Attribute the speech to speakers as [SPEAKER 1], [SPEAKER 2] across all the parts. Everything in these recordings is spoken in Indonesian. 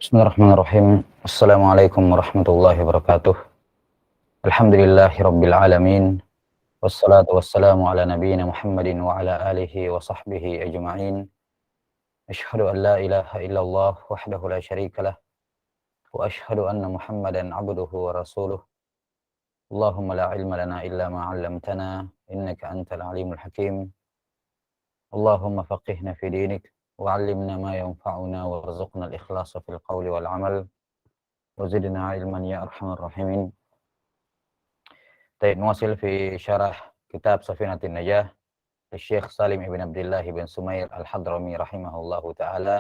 [SPEAKER 1] Bismillahirrahmanirrahim. Assalamualaikum warahmatullahi wabarakatuh. Alhamdulillahi rabbil alamin. Wassalatu wassalamu ala nabiyyina Muhammadin wa ala alihi wa sahbihi ajma'in. Asyhadu an la ilaha illallah wahdahu la syarika lah wa asyhadu anna Muhammadan abduhu wa rasuluh. Allahumma la ilma lana illa ma 'allamtana innaka antal alimul hakim. Allahumma faqihna fi dinik wa 'allimna ma yanfa'una warzuqna al-ikhlasa fil qawli wal 'amal. وزدنا علما يا أرحم الراحمين. طيب نواصل في شرح كتاب سفينة النجاة للشيخ سالم بن عبد الله بن سمير الحضرمي رحمه الله تعالى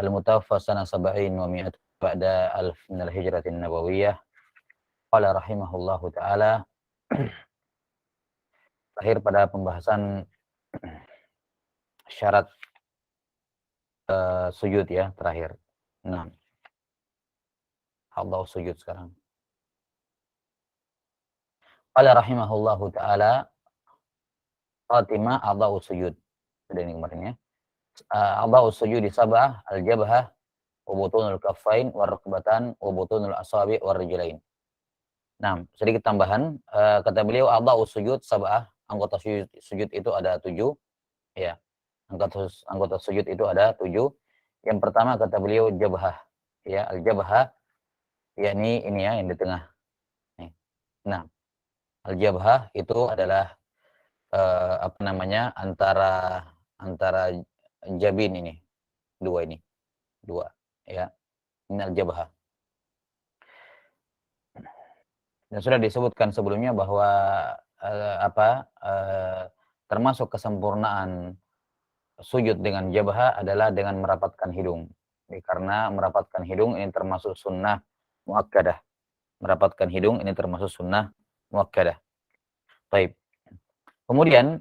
[SPEAKER 1] المتوفى سنة 70 و100 بعد 1000 من الهجرة النبوية. قال رحمه الله تعالى, terakhir pada pembahasan syarat sujud ya, terakhir. Nah, Allah sujud sekarang. Qala rahimahullahu ta'ala Fatimah A'dha'u sujud. Sudah ini kemarin ya. A'dha'u sujud di sab'ah al-jabhah wa butunul kaffain wa rukbatan wa butunul asabi' wa rijlain. Nah, sedikit tambahan, kata beliau a'dha'u sujud sab'ah, anggota sujud itu ada 7 ya. Anggota sujud itu ada 7. Yang pertama kata beliau jabhah ya, al-jabhah yakni ini ya, yang di tengah. Nih. Nah, al-jabhah itu adalah antara jabin ini, dua ya, ini al-jabhah. Dan sudah disebutkan sebelumnya bahwa termasuk kesempurnaan sujud dengan jabhah adalah dengan merapatkan hidung. Karena merapatkan hidung ini termasuk sunnah muakkadah. Merapatkan hidung ini termasuk sunnah muakkadah. Baik. Kemudian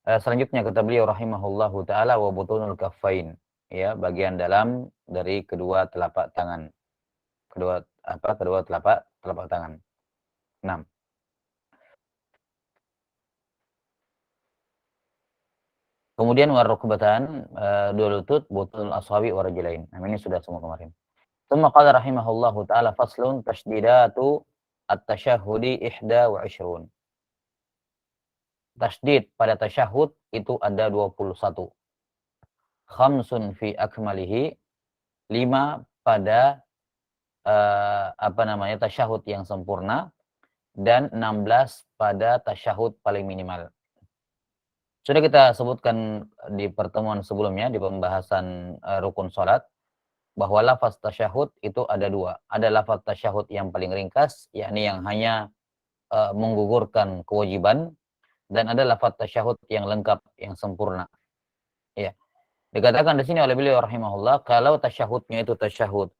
[SPEAKER 1] selanjutnya kata beliau rahimahullahu ta'ala wa butunul kaffain, ya, bagian dalam dari kedua telapak tangan. Kedua telapak tangan. 6. Kemudian warukbatan, dua lutut, butunul ashabi wa rijlain. Nah, ini sudah semua kemarin. Tsumma qala rahimahullahu ta'ala faslun tasydidatu at-tasyahhudi 21. Tasydid pada tasyahud itu ada 21. Khamsun fi akmalihi, 5 pada tasyahud yang sempurna, dan 16 pada tasyahud paling minimal. Sudah kita sebutkan di pertemuan sebelumnya di pembahasan rukun salat bahwa lafaz tasyahud itu ada 2. Ada lafaz tasyahud yang paling ringkas, yakni yang hanya menggugurkan kewajiban, dan ada lafaz tasyahud yang lengkap, yang sempurna. Ya. Dikatakan di sini oleh beliau rahimahullah, kalau tasyahudnya itu tasyahud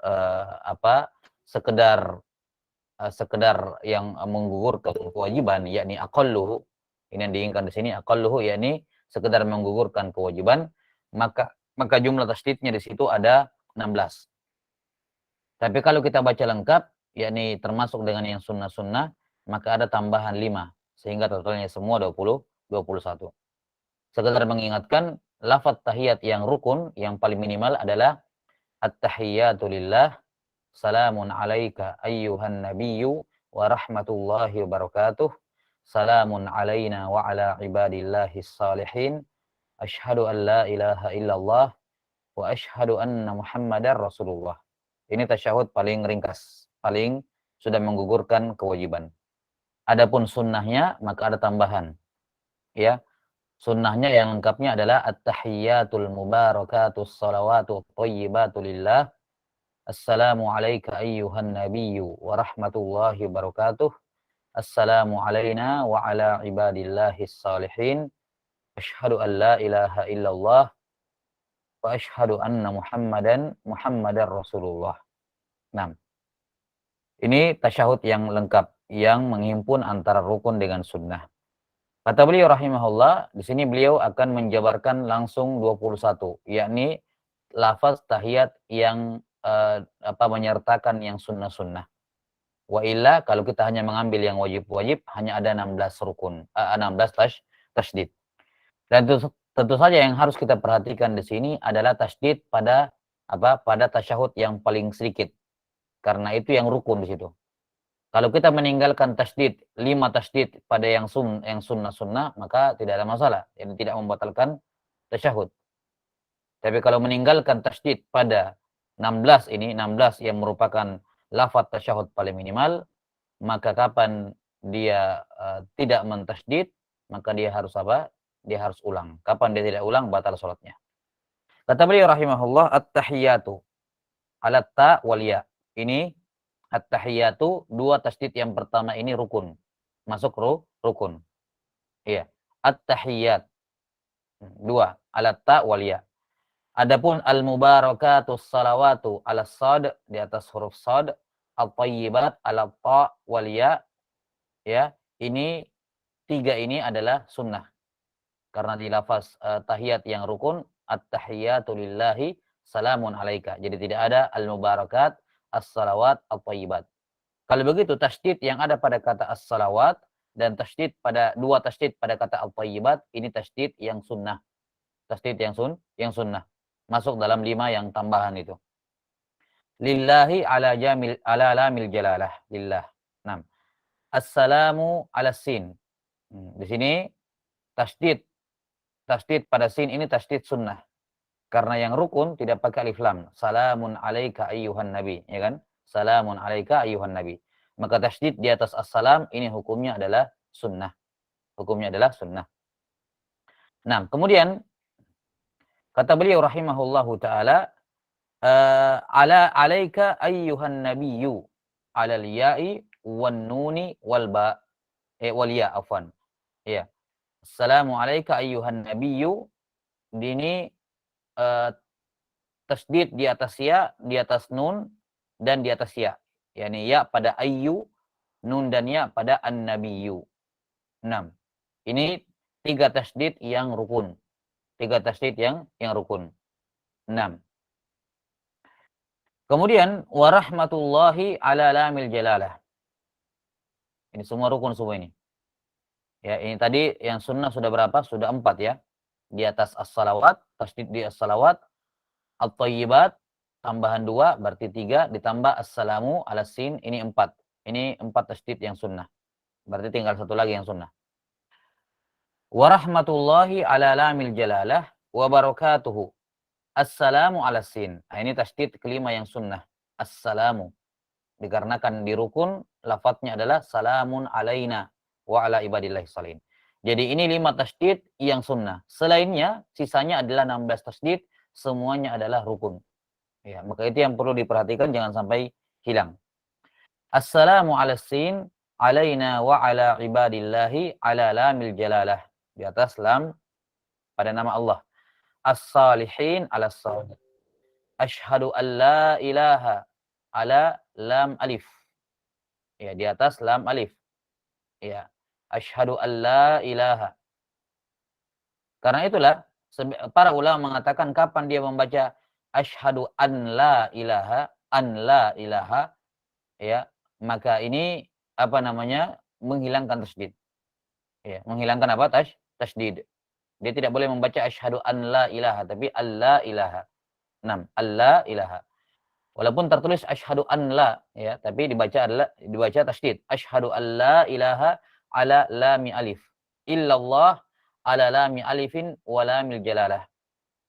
[SPEAKER 1] sekedar yang menggugurkan kewajiban, yakni aqalluhu, ini yang diinginkan di sini aqalluhu, yakni sekedar menggugurkan kewajiban, maka jumlah tasydidnya di situ ada 16. Tapi kalau kita baca lengkap, yakni termasuk dengan yang sunnah-sunnah, maka ada tambahan 5, sehingga totalnya semua 21. Sekedar mengingatkan, lafaz tahiyat yang rukun yang paling minimal adalah at-tahiyyatu lillah, salamun alaika ayyuhan nabiyyu wa rahmatullahi wa barakatuh, salamun alaina wa ala ibadillahis salihin, asyhadu an la ilaha illallah wa asyhadu anna muhammadar rasulullah. Ini tasyahud paling ringkas, paling sudah menggugurkan kewajiban. Adapun sunnahnya maka ada tambahan. Ya. Sunnahnya yang lengkapnya adalah at-tahiyyatul mubarakatus salawatut thayyibatu lillah. Assalamu alayka ayyuhan nabiyyu wa rahmatullahi wa barakatuh. Assalamu alayna wa ala ibadillahis salihin. Asyhadu an la ilaha illallah wa asyhadu anna muhammadar rasulullah. 6. Ini tasyahud yang lengkap, yang menghimpun antara rukun dengan sunnah. Kata beliau rahimahullah, di sini beliau akan menjabarkan langsung 21, yakni lafaz tahiyat yang menyertakan yang sunnah-sunnah. Wa illa, kalau kita hanya mengambil yang wajib-wajib, hanya ada 16 rukun, 16 tasydid. Dan tentu saja yang harus kita perhatikan di sini adalah tasydid pada pada tasyahud yang paling sedikit. Karena itu yang rukun di situ. Kalau kita meninggalkan tasydid, 5 tasydid pada yang sunnah-sunnah, maka tidak ada masalah. Jadi tidak membatalkan tasyahud. Tapi kalau meninggalkan tasydid pada 16 ini, 16 yang merupakan lafaz tasyahud paling minimal, maka kapan dia tidak mentasydid, maka dia harus apa? Dia harus ulang. Kapan dia tidak ulang, batal salatnya. Kata beliau rahimahullah, at-tahiyatu ala ta wal ya. Ini at-tahiyatu, 2 tasydid yang pertama ini rukun. Masuk rukun. Iya. At-tahiyat. 2 ala ta wal ya. Adapun al-mubarakatus salawatu ala sad, di atas huruf sad, at-thayyibat ala ta wal ya, ya. Ini 3 ini adalah sunnah. Karena di lafaz tahiyat yang rukun, at-tahiyatu lillahi salamun alaika. Jadi tidak ada al-mubarakat, as-salawat, at-thayyibat. Kalau begitu tasydid yang ada pada kata as-salawat dan tasydid pada 2 tasydid pada kata at-thayyibat, ini tasydid yang sunnah. Tasydid yang sunnah. Masuk dalam 5 yang tambahan itu. Lillahi ala lamil jalalah. Lillah. 6. Assalamu ala sin. Di sini tasydid pada sin ini tasydid sunnah. Karena yang rukun tidak pakai alif lam. Salamun alaika ayyuhan nabi, ya kan? Salamun alaika ayyuhan nabi. Maka tasydid di atas assalam ini hukumnya adalah sunnah. Hukumnya adalah sunnah. Nah, kemudian kata beliau rahimahullahu taala, ala alaika ayyuhan nabiyyu, alal ya'i wan nuni wal ba, wal ya afwan. Ya. Assalamu alayka ayyuhan nabiyyu, ini tasydid di atas ya, di atas nun dan di atas ya. Yani ya pada ayyu, nun dan ya pada an-nabiyyu. 6. Ini 3 tasydid yang rukun. 3 tasydid yang rukun. 6. Kemudian warahmatullahi ala lamil jalalah. Ini semua rukun semua ini. Ya, ini tadi yang sunnah sudah berapa? Sudah 4 ya. Di atas as-salawat, tasydid di as-salawat, at-thayyibat, tambahan 2 berarti 3, ditambah assalamu ala sin, ini 4. Ini 4 tasydid yang sunnah. Berarti tinggal 1 lagi yang sunnah. Warahmatullahi ala lamil jalalah wa barakatuhu. Assalamu ala sin. Nah, ini tasydid kelima yang sunnah. Assalamu. Dikarenakan di rukun lafadznya adalah salamun alaina wa ala ibadillahi salihin. Jadi ini 5 tasydid yang sunnah. Selainnya sisanya adalah 16 tasydid, semuanya adalah rukun. Ya, maka itu yang perlu diperhatikan, jangan sampai hilang. Assalamu ala sin alaina wa ala ibadillahi ala lamil jalalah. Di atas lam pada nama Allah. As-salihin ala salih. Asyhadu an la ilaha ala lam alif. Ya, di atas lam alif. Ya. Asyhadu an la ilaha. Karena itulah para ulama mengatakan kapan dia membaca asyhadu an la ilaha, ya, maka ini apa namanya? Menghilangkan tasydid. Ya, menghilangkan apa? Tasydid. Dia tidak boleh membaca asyhadu an la ilaha, tapi alla ilaha. 6. Alla ilaha. Walaupun tertulis asyhadu an la, ya, tapi dibaca tasydid. Asyhadu an la ilaha ala lami alif. Illallah ala lami alifin wa lamil jalalah.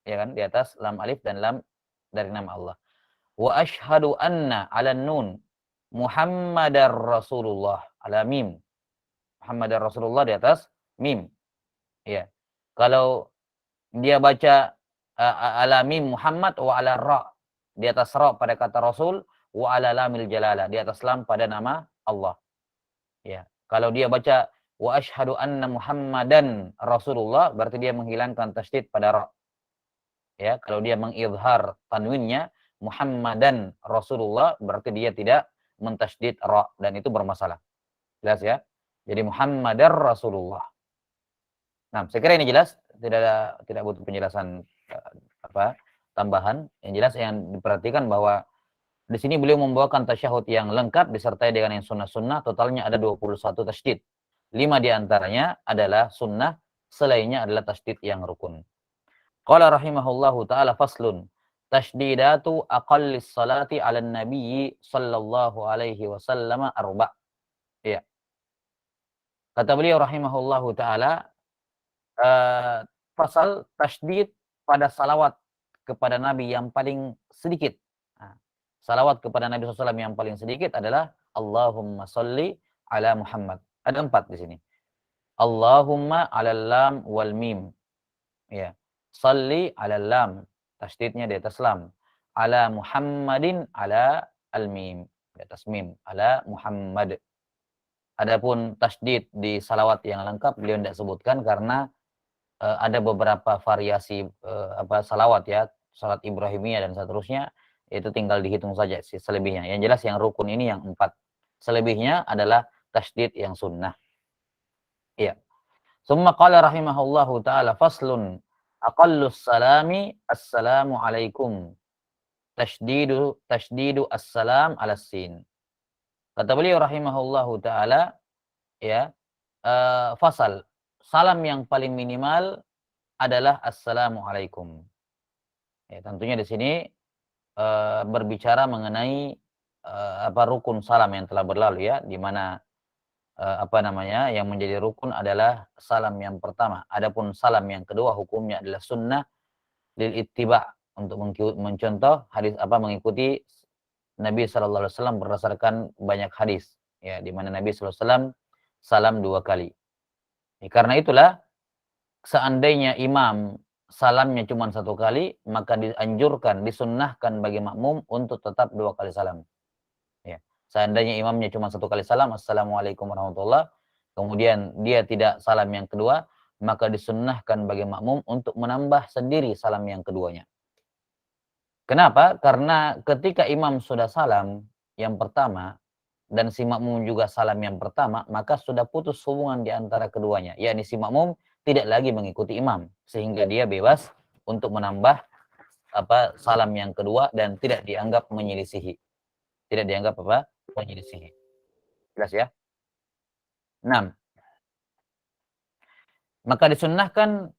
[SPEAKER 1] Ya kan? Di atas lam alif dan lam dari nama Allah. Wa asyhadu anna ala nun Muhammadar Rasulullah ala mim. Muhammadar Rasulullah di atas mim. Ya. Kalau dia baca ala mim Muhammad wa ala ra, di atas ra pada kata Rasul, wa ala lamil jalalah, di atas lam pada nama Allah. Ya. Kalau dia baca wa asyhadu anna Muhammadan Rasulullah, berarti dia menghilangkan tasydid pada ra. Ya, kalau dia mengizhar tanwinnya Muhammadan Rasulullah, berarti dia tidak mentasydid ra, dan itu bermasalah. Jelas ya? Jadi Muhammadar Rasulullah. Nah, saya kira ini jelas, tidak butuh penjelasan tambahan. Yang jelas yang diperhatikan bahwa di sini beliau membawakan tasyahud yang lengkap disertai dengan yang sunnah-sunnah, totalnya ada 21 tasydid. 5 diantaranya adalah sunnah, selainnya adalah tasydid yang rukun. Qala rahimahullahu ta'ala faslun. tasdidatu aqallis salati 'alan nabiyyi sallallahu alaihi wasallam arba'. Iya. Kata beliau rahimahullahu taala, pasal tasdid pada salawat kepada Nabi yang paling sedikit. Nah, salawat kepada Nabi SAW yang paling sedikit adalah Allahumma salli ala Muhammad. Ada 4 di sini. Allahumma 'alal lam wal mim. Ya. Salli 'alal lam. Tasdidnya di atas lam. Ala Muhammadin ala al mim. Di atas mim. Ala Muhammad. Adapun tasdid di salawat yang lengkap beliau tidak sebutkan karena ada beberapa variasi salawat ya, salat Ibrahimiyah dan seterusnya, itu tinggal dihitung saja sih selebihnya. Yang jelas yang rukun ini yang 4. Selebihnya adalah tasdid yang sunnah. Iya. Summa qala rahimahullahu taala faslun aqallus salami assalamu alaikum. Tashdidu assalam ala sin. Kata beliau rahimahullahu taala ya, fasal salam yang paling minimal adalah assalamu alaikum. Ya, tentunya di sini berbicara mengenai rukun salam yang telah berlalu ya, di mana yang menjadi rukun adalah salam yang pertama. Adapun salam yang kedua hukumnya adalah sunnah lil ittiba, untuk mencontoh hadis mengikuti Nabi sallallahu alaihi wasallam berdasarkan banyak hadis ya, di mana Nabi sallallahu alaihi wasallam salam 2 kali. Ya, karena itulah seandainya imam salamnya cuma 1 kali, maka dianjurkan, disunnahkan bagi makmum untuk tetap 2 kali salam. Ya. Seandainya imamnya cuma 1 kali salam, assalamualaikum warahmatullah, kemudian dia tidak salam yang kedua, maka disunnahkan bagi makmum untuk menambah sendiri salam yang keduanya. Kenapa? Karena ketika imam sudah salam yang pertama, dan si makmum juga salam yang pertama, maka sudah putus hubungan di antara keduanya. Yakni si makmum tidak lagi mengikuti imam, sehingga dia bebas untuk menambah salam yang kedua dan tidak dianggap menyelisihi. Tidak dianggap menyelisihi. Jelas ya? 6. Maka disunnahkan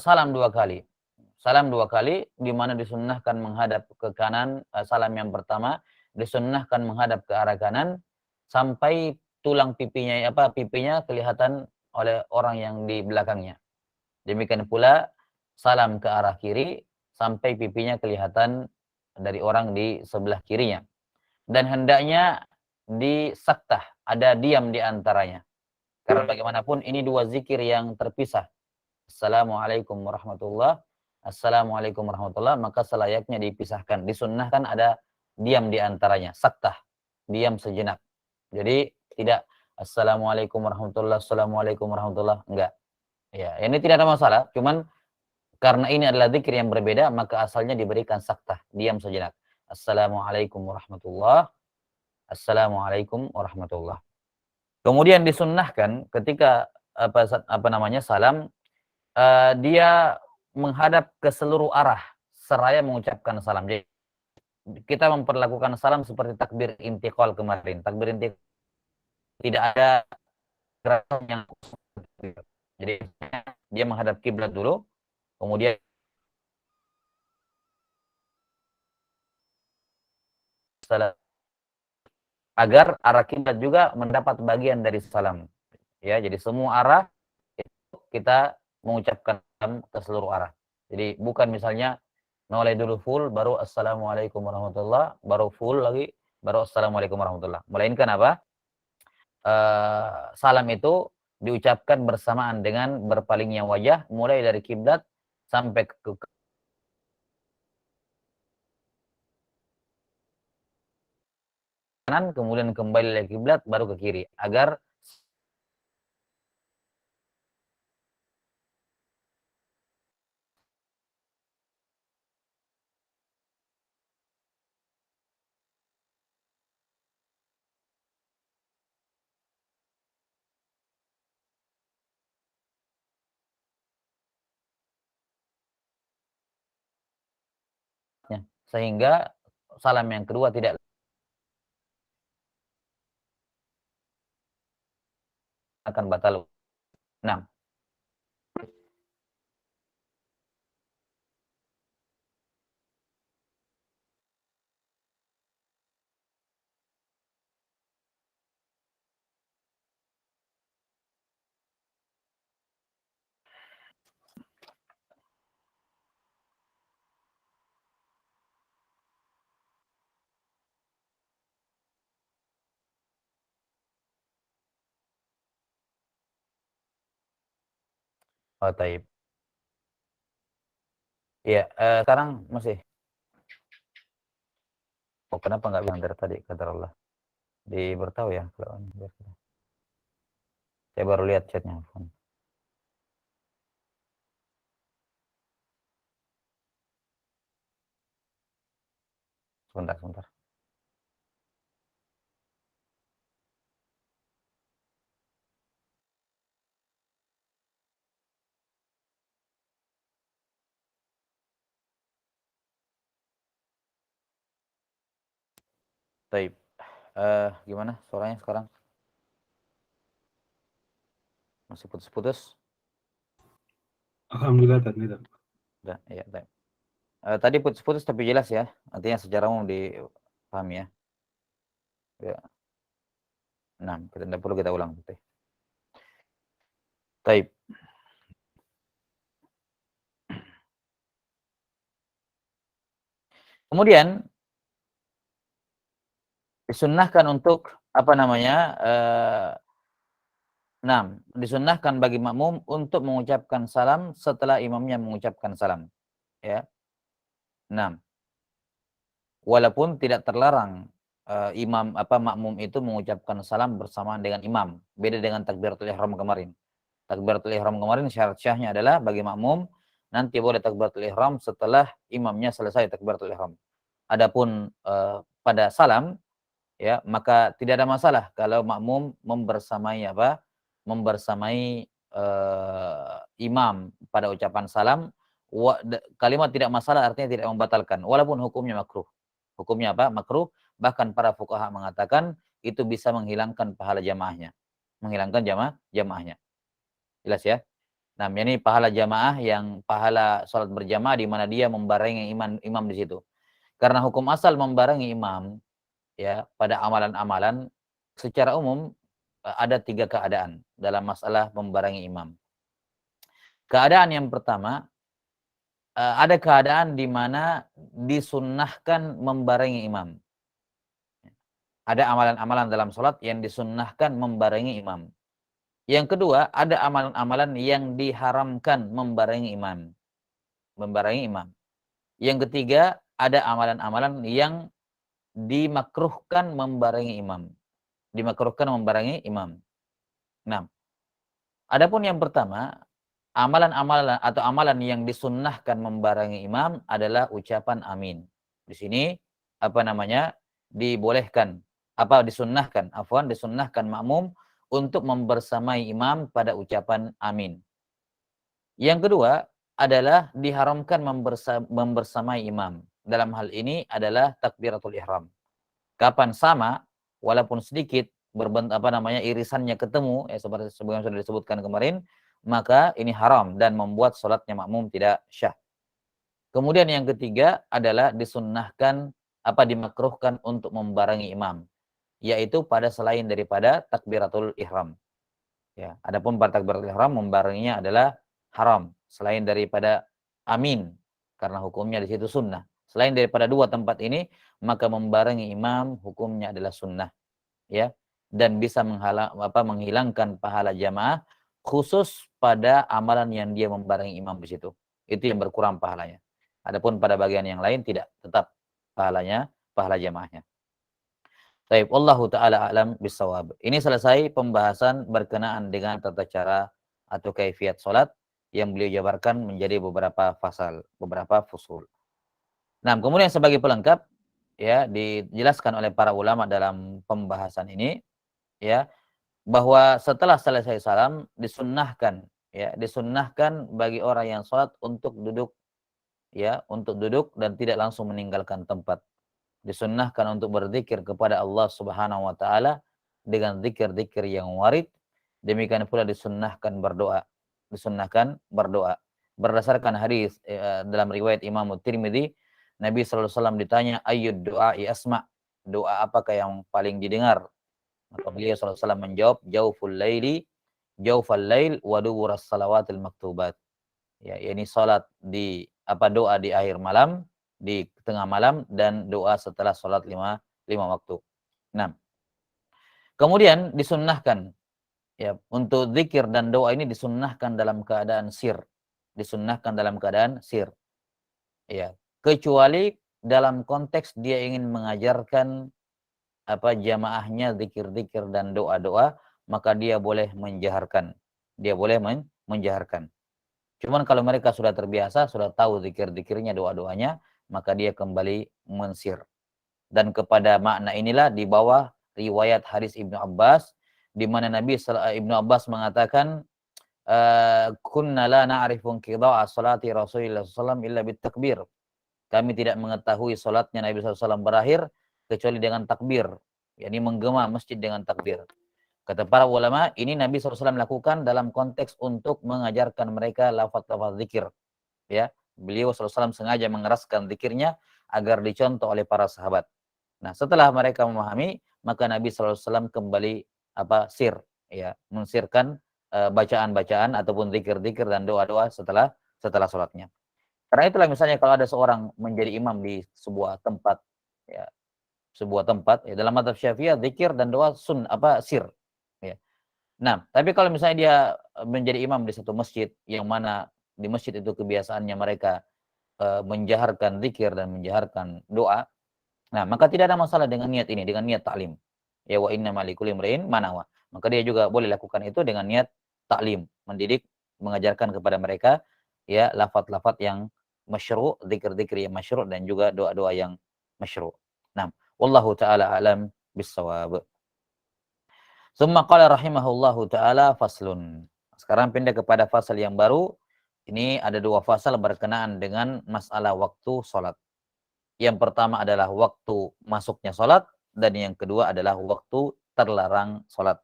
[SPEAKER 1] salam 2 kali. Salam 2 kali, di mana disunnahkan menghadap ke kanan, salam yang pertama disunnahkan menghadap ke arah kanan sampai tulang pipinya kelihatan oleh orang yang di belakangnya. Demikian pula salam ke arah kiri sampai pipinya kelihatan dari orang di sebelah kirinya. Dan hendaknya disaktah, ada diam di antaranya. Karena bagaimanapun ini 2 zikir yang terpisah. Assalamualaikum warahmatullah, assalamualaikum warahmatullah, maka selayaknya dipisahkan. Disunnahkan ada diam di antaranya, saktah, diam sejenak. Jadi tidak assalamualaikum warahmatullah, assalamualaikum warahmatullah, enggak. Ya, ini tidak ada masalah, cuman karena ini adalah zikir yang berbeda, maka asalnya diberikan saktah, diam sejenak. Assalamualaikum warahmatullah, assalamualaikum warahmatullah. Kemudian disunnahkan ketika salam, dia menghadap ke seluruh arah seraya mengucapkan salam. Jadi kita memperlakukan salam seperti takbir intiqal kemarin. Takbir intiqal tidak ada gerakan yang jadi dia menghadap kiblat dulu, kemudian salam agar arah kiblat juga mendapat bagian dari salam. Ya, jadi semua arah itu kita mengucapkan salam ke seluruh arah. Jadi bukan misalnya noleh dulu full, baru assalamualaikum warahmatullah, baru full lagi, baru assalamualaikum warahmatullah. Melainkan salam itu diucapkan bersamaan dengan berpalingnya wajah, mulai dari kiblat sampai ke kanan, kemudian kembali lagi kiblat, baru ke kiri, agar sehingga salam yang kedua tidak akan batal. Nah, Oh, taib. Iya, sekarang masih. Oh, kenapa nggak bilang dari tadi kata Allah? Diberitahu ya kalau saya baru lihat chatnya. Sebentar, sebentar. Taib. Gimana suaranya sekarang? Masih putus-putus?
[SPEAKER 2] Alhamdulillah tadi.
[SPEAKER 1] Udah, iya, taib. Tadi putus-putus tapi jelas ya. Artinya secara umum dipahami ya. Ya. Nah, kita tidak perlu kita ulang. Taib. Kemudian disunnahkan untuk apa namanya? Disunnahkan bagi makmum untuk mengucapkan salam setelah imamnya mengucapkan salam. Ya. 6. Walaupun tidak terlarang makmum itu mengucapkan salam bersamaan dengan imam. Beda dengan takbiratul ihram kemarin. Takbiratul ihram kemarin syarat syahnya adalah bagi makmum nanti boleh takbiratul ihram setelah imamnya selesai takbiratul ihram. Adapun pada salam ya, maka tidak ada masalah kalau makmum membersamai imam pada ucapan salam. Kalimat tidak masalah artinya tidak membatalkan walaupun hukumnya makruh. Hukumnya apa? Makruh. Bahkan para fuqaha mengatakan itu bisa menghilangkan pahala jamaahnya. Menghilangkan jamaahnya. Jelas ya? Nah, ini pahala jamaah yang pahala salat berjamaah di mana dia membarengi imam di situ. Karena hukum asal membarengi imam ya pada amalan-amalan secara umum ada 3 keadaan dalam masalah membarengi imam. Keadaan yang pertama, ada keadaan di mana disunnahkan membarengi imam. Ada amalan-amalan dalam sholat yang disunnahkan membarengi imam. Yang kedua, ada amalan-amalan yang diharamkan membarengi imam. Membarengi imam. Yang ketiga, ada amalan-amalan yang dimakruhkan membarengi imam. Dimakruhkan membarengi imam. Nah, adapun yang pertama, amalan-amalan atau amalan yang disunnahkan membarengi imam adalah ucapan amin. Di sini apa namanya? Dibolehkan disunnahkan makmum untuk membersamai imam pada ucapan amin. Yang kedua adalah diharamkan membersamai imam. Dalam hal ini adalah takbiratul ihram. Kapan sama walaupun sedikit irisannya ketemu ya seperti sebagaimana sudah disebutkan kemarin, maka ini haram dan membuat salatnya makmum tidak syah. Kemudian yang ketiga adalah dimakruhkan untuk membarengi imam, yaitu pada selain daripada takbiratul ihram. Ya, adapun pada takbiratul ihram membarenginya adalah haram selain daripada amin karena hukumnya di situ sunnah. Selain daripada dua tempat ini, maka membarengi imam hukumnya adalah sunnah, ya, dan bisa menghilangkan pahala jamaah khusus pada amalan yang dia membarengi imam di situ. Itu yang berkurang pahalanya. Adapun pada bagian yang lain tidak, tetap pahala jamaahnya. Baik, wallahu taala alam bisawab. Ini selesai pembahasan berkenaan dengan tata cara atau kaifiat salat yang beliau jabarkan menjadi beberapa fusul. Nah, kemudian sebagai pelengkap ya dijelaskan oleh para ulama dalam pembahasan ini ya bahwa setelah selesai salam disunnahkan bagi orang yang salat untuk duduk dan tidak langsung meninggalkan tempat. Disunnahkan untuk berzikir kepada Allah Subhanahu wa taala dengan zikir-zikir yang warid. Demikian pula disunnahkan berdoa. Berdasarkan hadis dalam riwayat Imam Tirmidzi, Nabi sallallahu alaihi wasallam ditanya ayyud du'ai asma? Doa apakah yang paling didengar? Maka beliau sallallahu alaihi wasallam menjawab jaufal lail wa duburas salawatil maktubat. Ya, ini salat doa di akhir malam, di tengah malam dan doa setelah salat lima waktu. Nah, kemudian disunnahkan Ya, untuk zikir dan doa ini disunnahkan dalam keadaan sir. Disunnahkan dalam keadaan sir. Ya, kecuali dalam konteks dia ingin mengajarkan jamaahnya zikir-zikir dan doa-doa, maka dia boleh menjaharkan. Dia boleh menjaharkan. Cuman kalau mereka sudah terbiasa, sudah tahu zikir-zikirnya, doa-doanya, maka dia kembali mensir. Dan kepada makna inilah di bawah riwayat hadis Ibnu Abbas, di mana Ibnu Abbas mengatakan, kunna la na'rifu inqidha'a salati Rasulillah SAW illa bitakbir. Kami tidak mengetahui salatnya Nabi SAW berakhir kecuali dengan takbir, yakni menggema masjid dengan takbir. Kata para ulama, ini Nabi SAW lakukan dalam konteks untuk mengajarkan mereka lafaz-lafaz zikir. Ya, beliau SAW sengaja mengeraskan zikirnya agar dicontoh oleh para sahabat. Nah, setelah mereka memahami, maka Nabi SAW kembali sir, ya, mensirkan bacaan-bacaan ataupun zikir-zikir dan doa-doa setelah sholatnya. Karena itulah misalnya kalau ada seorang menjadi imam di sebuah tempat, ya, ya, dalam mazhab Syafi'iyah zikir dan doa sir, ya. Nah, tapi kalau misalnya dia menjadi imam di satu masjid yang mana di masjid itu kebiasaannya mereka menjaharkan zikir dan menjaharkan doa, nah maka tidak ada masalah dengan niat ini, dengan niat taklim. Ya, wa inna malikulli imrin manawa. Maka dia juga boleh lakukan itu dengan niat taklim, mendidik, mengajarkan kepada mereka ya lafaz-lafaz yang masyru', zikir-zikir yang masyru' dan juga doa-doa yang masyru'. Nah, wallahu taala alam bissawab. Tsumma qala rahimahullahu taala faslun. Sekarang pindah kepada fasal yang baru. Ini ada dua fasal berkenaan dengan masalah waktu salat. Yang pertama adalah waktu masuknya salat dan yang kedua adalah waktu terlarang salat.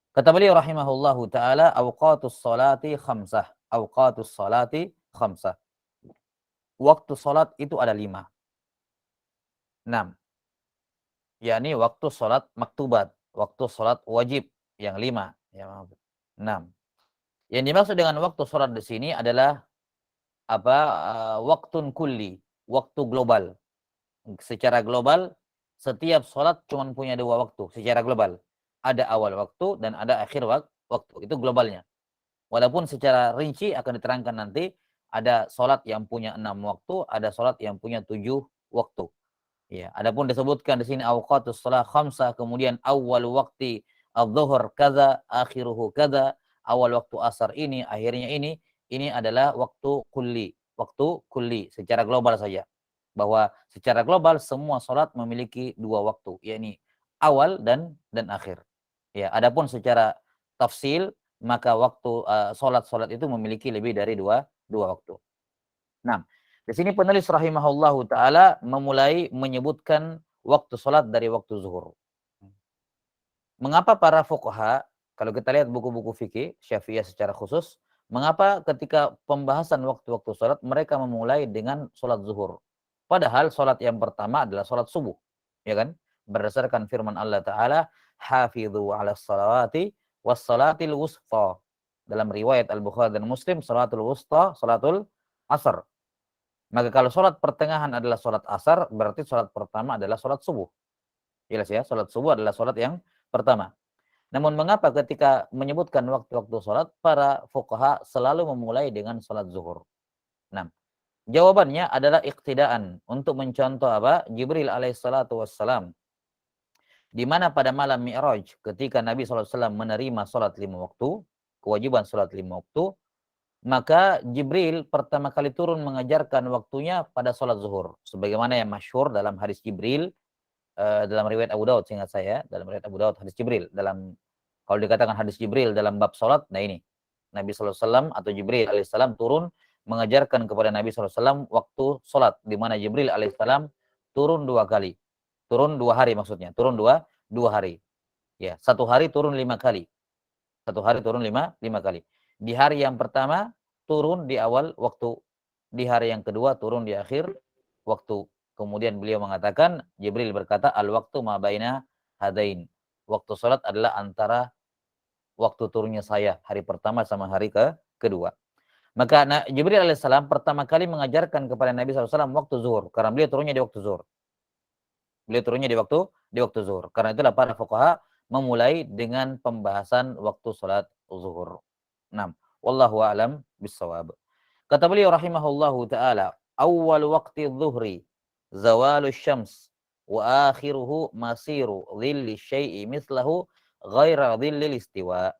[SPEAKER 1] Kata beliau rahimahullahu taala, awqatus salati khamsah. Awqatus salati khamsah. Waktu salat itu ada 5. 6. Yakni waktu salat maktubat, waktu salat wajib yang 5, ya, 6. Yang dimaksud dengan waktu salat di sini adalah waktun kulli, waktu global. Secara global setiap salat cuma punya 2 waktu secara global. Ada awal waktu dan ada akhir waktu. Itu globalnya. Walaupun secara rinci akan diterangkan nanti, ada salat yang punya 6 waktu, ada salat yang punya 7 waktu. Ya, adapun disebutkan di sini awqatus shalah khamsah, kemudian awal waktu adz-dzuhur kaza, akhiruhu kaza, awal waktu asar ini, akhirnya ini adalah waktu kulli secara global saja. Bahwa secara global semua salat memiliki 2 waktu, yakni awal dan akhir. Ya, adapun secara tafsil maka waktu salat-salat itu memiliki lebih dari 2 waktu. Nah, di sini penulis rahimahullahu taala memulai menyebutkan waktu salat dari waktu zuhur. Mengapa para fuqaha, kalau kita lihat buku-buku fikih Syafi'iyah secara khusus, mengapa ketika pembahasan waktu-waktu salat mereka memulai dengan salat zuhur? Padahal salat yang pertama adalah salat subuh, ya kan? Berdasarkan firman Allah taala, "Hafidhu 'alas salawati was salatil wusta." Dalam riwayat Al-Bukhari dan Muslim, salatul wusta, salatul asar. Maka kalau sholat pertengahan adalah sholat asar, berarti sholat pertama adalah sholat subuh. Jelas ya, sholat subuh adalah sholat yang pertama. Namun mengapa ketika menyebutkan waktu-waktu sholat, para fuqaha selalu memulai dengan sholat zuhur? Nah, jawabannya adalah iqtidaan, untuk mencontoh Jibril alaihissalatu wassalam. Di mana pada malam Mi'raj, ketika Nabi SAW menerima sholat 5 waktu, kewajiban sholat 5 waktu, maka Jibril pertama kali turun mengajarkan waktunya pada sholat zuhur. Sebagaimana yang masyhur dalam hadis Jibril, dalam riwayat Abu Daud, seingat saya, dalam riwayat Abu Daud, hadis Jibril. Kalau dikatakan hadis Jibril dalam bab sholat, nah ini. Nabi SAW atau Jibril alaihissalam turun mengajarkan kepada Nabi SAW waktu sholat. Di mana Jibril alaihissalam turun 2 kali. Turun 2 hari maksudnya. Turun 2 hari. Ya, 1 hari turun 5 kali. 1 hari turun 5 kali. Di hari yang pertama turun di awal waktu, di hari yang kedua turun di akhir waktu. Kemudian beliau mengatakan, Jibril berkata, al-waktu ma baina hadain. Waktu salat adalah antara waktu turunnya saya, hari pertama sama hari kedua. Maka Jibril alaihissalam pertama kali mengajarkan kepada Nabi SAW waktu zuhur, karena beliau turunnya di waktu zuhur. Beliau turunnya di waktu zuhur. Karena itulah para fuqaha memulai dengan pembahasan waktu salat zuhur. 6. Wallahu a'lam bissawab. Kata beliau rahimahullahu taala, awal waqti dhuhri zawalus syams wa akhiruhu masiru dhilli syai'i mislahu ghaira dhillil istiwa.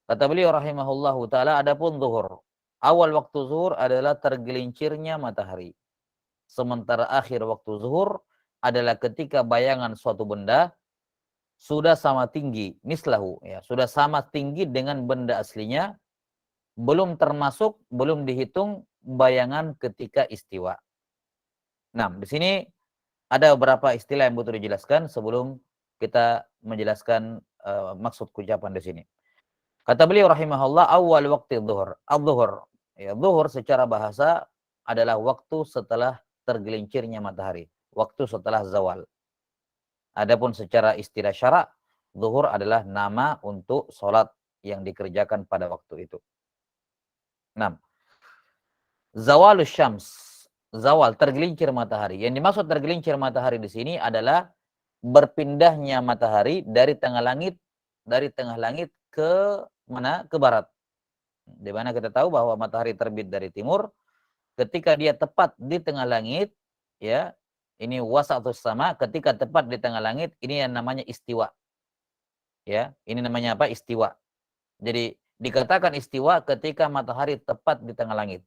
[SPEAKER 1] Kata beliau rahimahullahu taala, adapun zuhur, awal waktu zuhur adalah tergelincirnya matahari. Sementara akhir waktu zuhur adalah ketika bayangan suatu benda sudah sama tinggi, mislahu, ya, sudah sama tinggi dengan benda aslinya, belum termasuk, belum dihitung bayangan ketika istiwa. Nah, di sini ada beberapa istilah yang butuh dijelaskan sebelum kita menjelaskan maksud ucapan di sini. Kata beliau rahimahullah, awal waktu zuhur. Al-zuhur, ya, zuhur secara bahasa adalah waktu setelah tergelincirnya matahari, waktu setelah zawal. Adapun secara istilah syara, zuhur adalah nama untuk sholat yang dikerjakan pada waktu itu. 6. Zawalus syams, zawal, tergelincir matahari. Yang dimaksud tergelincir matahari di sini adalah berpindahnya matahari dari tengah langit ke mana? Ke barat. Di mana kita tahu bahwa matahari terbit dari timur, ketika dia tepat di tengah langit, ya, ini wasatus sama, ketika tepat di tengah langit, ini yang namanya istiwa. Ya, ini namanya apa? Istiwa. Jadi dikatakan istiwa ketika matahari tepat di tengah langit.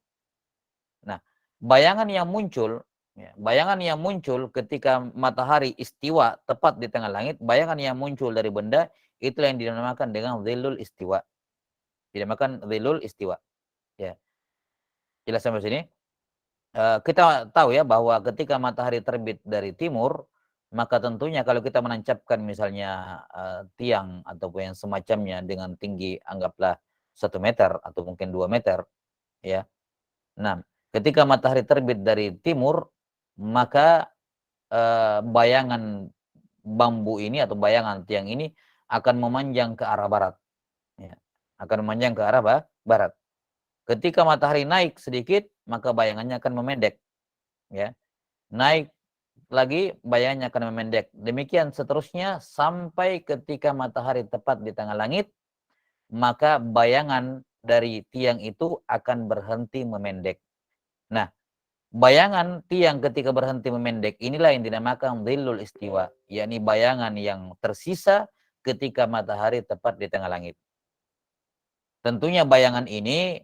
[SPEAKER 1] Nah, bayangan yang muncul, ya, bayangan yang muncul ketika matahari istiwa tepat di tengah langit, bayangan yang muncul dari benda, itulah yang dinamakan dengan dhillul istiwa. Dinamakan dhillul istiwa. Ya. Jelas sampai sini? Kita tahu ya bahwa ketika matahari terbit dari timur, maka tentunya kalau kita menancapkan misalnya tiang ataupun yang semacamnya dengan tinggi anggaplah 1 meter atau mungkin 2 meter, ya. Nah, ketika matahari terbit dari timur, maka bayangan bambu ini atau bayangan tiang ini akan memanjang ke arah barat, ya. Akan memanjang ke arah barat. Ketika matahari naik sedikit, maka bayangannya akan memendek, ya. Naik lagi, bayangannya akan memendek. Demikian seterusnya sampai ketika matahari tepat di tengah langit, maka bayangan dari tiang itu akan berhenti memendek. Nah, bayangan tiang ketika berhenti memendek inilah yang dinamakan dhillul istiwa, yakni bayangan yang tersisa ketika matahari tepat di tengah langit. Tentunya bayangan ini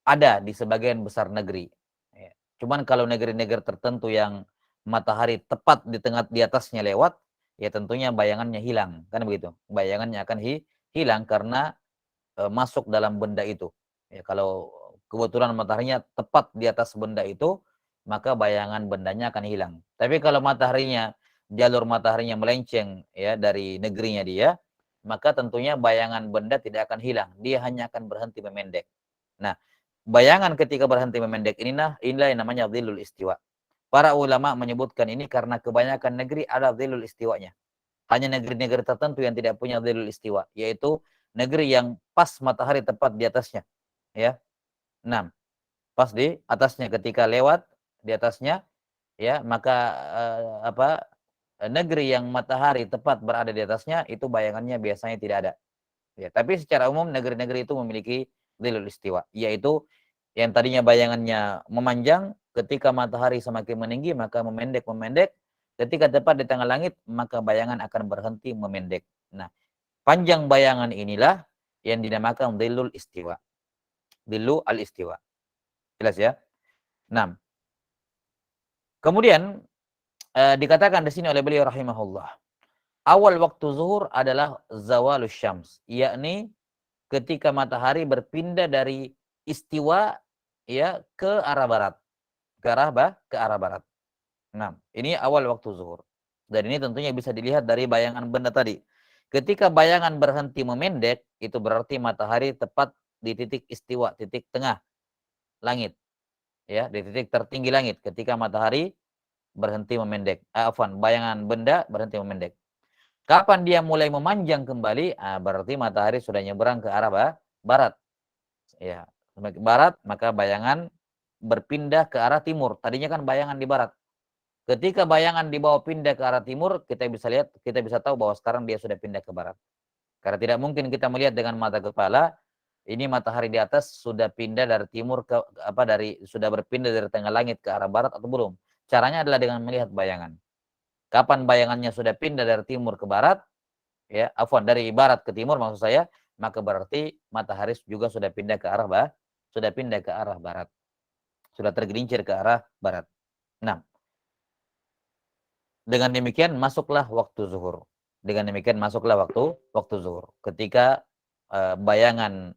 [SPEAKER 1] ada di sebagian besar negeri. Ya. Cuman kalau negeri-negeri tertentu yang matahari tepat di atasnya lewat, ya tentunya bayangannya hilang, kan begitu. Bayangannya akan hilang karena masuk dalam benda itu. Ya, kalau kebetulan mataharinya tepat di atas benda itu, maka bayangan bendanya akan hilang. Tapi kalau jalur mataharinya melenceng ya dari negerinya dia, maka tentunya bayangan benda tidak akan hilang. Dia hanya akan berhenti memendek. Nah, bayangan ketika berhenti memendek inilah yang namanya dhillul istiwa. Para ulama menyebutkan ini karena kebanyakan negeri ada dhillul istiwanya. Hanya negeri-negeri tertentu yang tidak punya dhillul istiwa, yaitu negeri yang pas matahari tepat di atasnya, ya. 6. Pas di atasnya ketika lewat di atasnya, ya, maka negeri yang matahari tepat berada di atasnya itu bayangannya biasanya tidak ada. Ya, tapi secara umum negeri-negeri itu memiliki dhillul istiwa, yaitu yang tadinya bayangannya memanjang, ketika matahari semakin meninggi maka memendek, ketika tepat di tengah langit maka bayangan akan berhenti memendek. Nah, panjang bayangan inilah yang dinamakan dhillul istiwa. Dhillu al-istiwa. Jelas ya? Nah, kemudian dikatakan di sini oleh beliau rahimahullah, awal waktu zuhur adalah zawalus syams, yakni ketika matahari berpindah dari istiwa ya ke arah barat. Ke arah barat. Nah, ini awal waktu zuhur. Dan ini tentunya bisa dilihat dari bayangan benda tadi. Ketika bayangan berhenti memendek, itu berarti matahari tepat di titik istiwa, titik tengah langit. Ya, di titik tertinggi langit ketika matahari berhenti memendek. Bayangan benda berhenti memendek. Kapan dia mulai memanjang kembali? Berarti matahari sudah nyebrang ke arah barat. Ya, ke barat, maka bayangan berpindah ke arah timur. Tadinya kan bayangan di barat. Ketika bayangan dibawa pindah ke arah timur, kita bisa lihat, kita bisa tahu bahwa sekarang dia sudah pindah ke barat. Karena tidak mungkin kita melihat dengan mata kepala, ini matahari di atas sudah pindah dari timur ke sudah berpindah dari tengah langit ke arah barat atau belum. Caranya adalah dengan melihat bayangan. Kapan bayangannya sudah pindah dari timur ke barat, ya, dari barat ke timur maksud saya, maka berarti matahari juga sudah pindah ke arah barat. Sudah tergelincir ke arah barat. Nah, dengan demikian masuklah waktu zuhur. Dengan demikian masuklah waktu zuhur. Ketika bayangan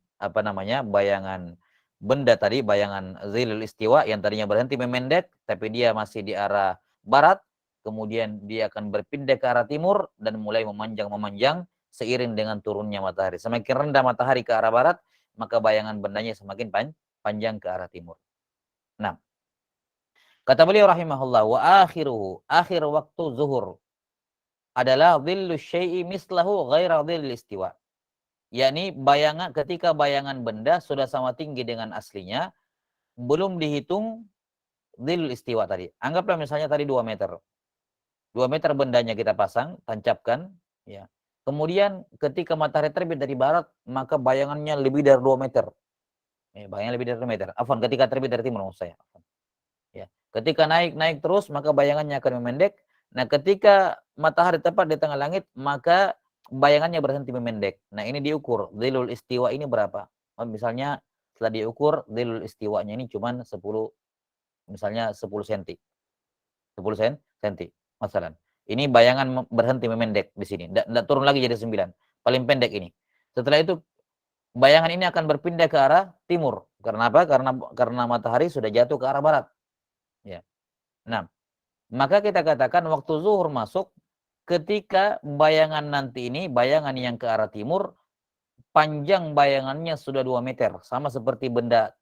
[SPEAKER 1] bayangan benda tadi, bayangan zilul istiwa yang tadinya berhenti memendek tapi dia masih di arah barat, kemudian dia akan berpindah ke arah timur dan mulai memanjang seiring dengan turunnya matahari. Semakin rendah matahari ke arah barat, maka bayangan bendanya semakin panjang ke arah timur. Nah, kata beliau rahimahullah, wa akhir waktu zuhur adalah dhillu syai'i mislahu ghaira dhillil istiwa. Yakni ketika bayangan benda sudah sama tinggi dengan aslinya, belum dihitung dhillul istiwa tadi. Anggaplah misalnya tadi 2 meter. 2 meter bendanya kita pasang, tancapkan, ya. Kemudian ketika matahari terbit dari barat, maka bayangannya lebih dari 2 meter. Ya, bayangan lebih dari 2 meter. Ketika terbit dari timur maksud saya. Ya. Ketika naik terus, maka bayangannya akan memendek. Nah, ketika matahari tepat di tengah langit, maka bayangannya berhenti memendek. Nah, ini diukur. Dhilul istiwa ini berapa? Misalnya, setelah diukur, dhilul istiwanya ini cuma 10, misalnya 10 cm. 10 cm, masalah. Ini bayangan berhenti memendek di sini. Tidak turun lagi jadi 9. Paling pendek ini. Setelah itu, bayangan ini akan berpindah ke arah timur. Karena apa? Karena matahari sudah jatuh ke arah barat. Ya. Nah, maka kita katakan waktu zuhur masuk ketika bayangan nanti ini, bayangan yang ke arah timur, panjang bayangannya sudah 2 meter. Sama seperti benda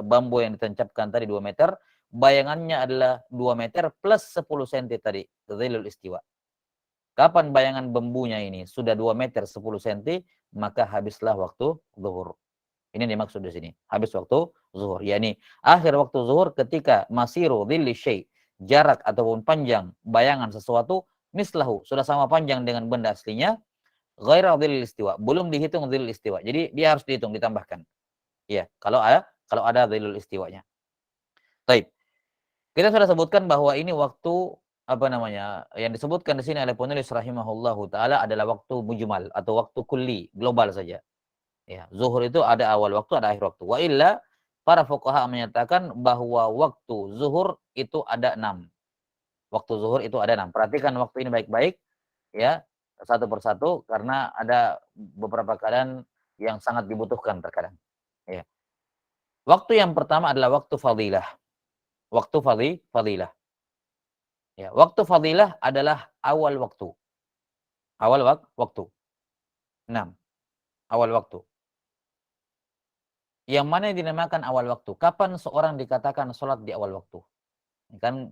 [SPEAKER 1] bambu yang ditancapkan tadi 2 meter, bayangannya adalah 2 meter plus 10 cm tadi, dhilul istiwa. Kapan bayangan bambunya ini sudah 2 meter 10 cm, maka habislah waktu zuhur. Ini dimaksud di sini. Habis waktu zuhur. Yani akhir waktu zuhur ketika masiru dhilli syai', jarak ataupun panjang bayangan sesuatu mislahu, sudah sama panjang dengan benda aslinya, ghaira dhillil istiwa, belum dihitung dhillil istiwa. Jadi dia harus dihitung, ditambahkan. Ya, kalau ada dhillil istiwanya. Baik. Kita sudah sebutkan bahwa ini waktu yang disebutkan di sini oleh penulis rahimahullahu taala adalah waktu mujmal atau waktu kulli, global saja. Ya, zuhur itu ada awal waktu, ada akhir waktu. Wa illa, para fuqaha menyatakan bahwa waktu zuhur itu ada 6. Waktu zuhur itu ada 6. Perhatikan waktu ini baik-baik, ya, satu persatu, karena ada beberapa keadaan yang sangat dibutuhkan terkadang. Ya. Waktu yang pertama adalah waktu fadilah. Waktu fadilah. Ya, waktu fadilah adalah awal waktu. Awal waktu. 6. Awal waktu. Yang mana yang dinamakan awal waktu? Kapan seorang dikatakan sholat di awal waktu? Kan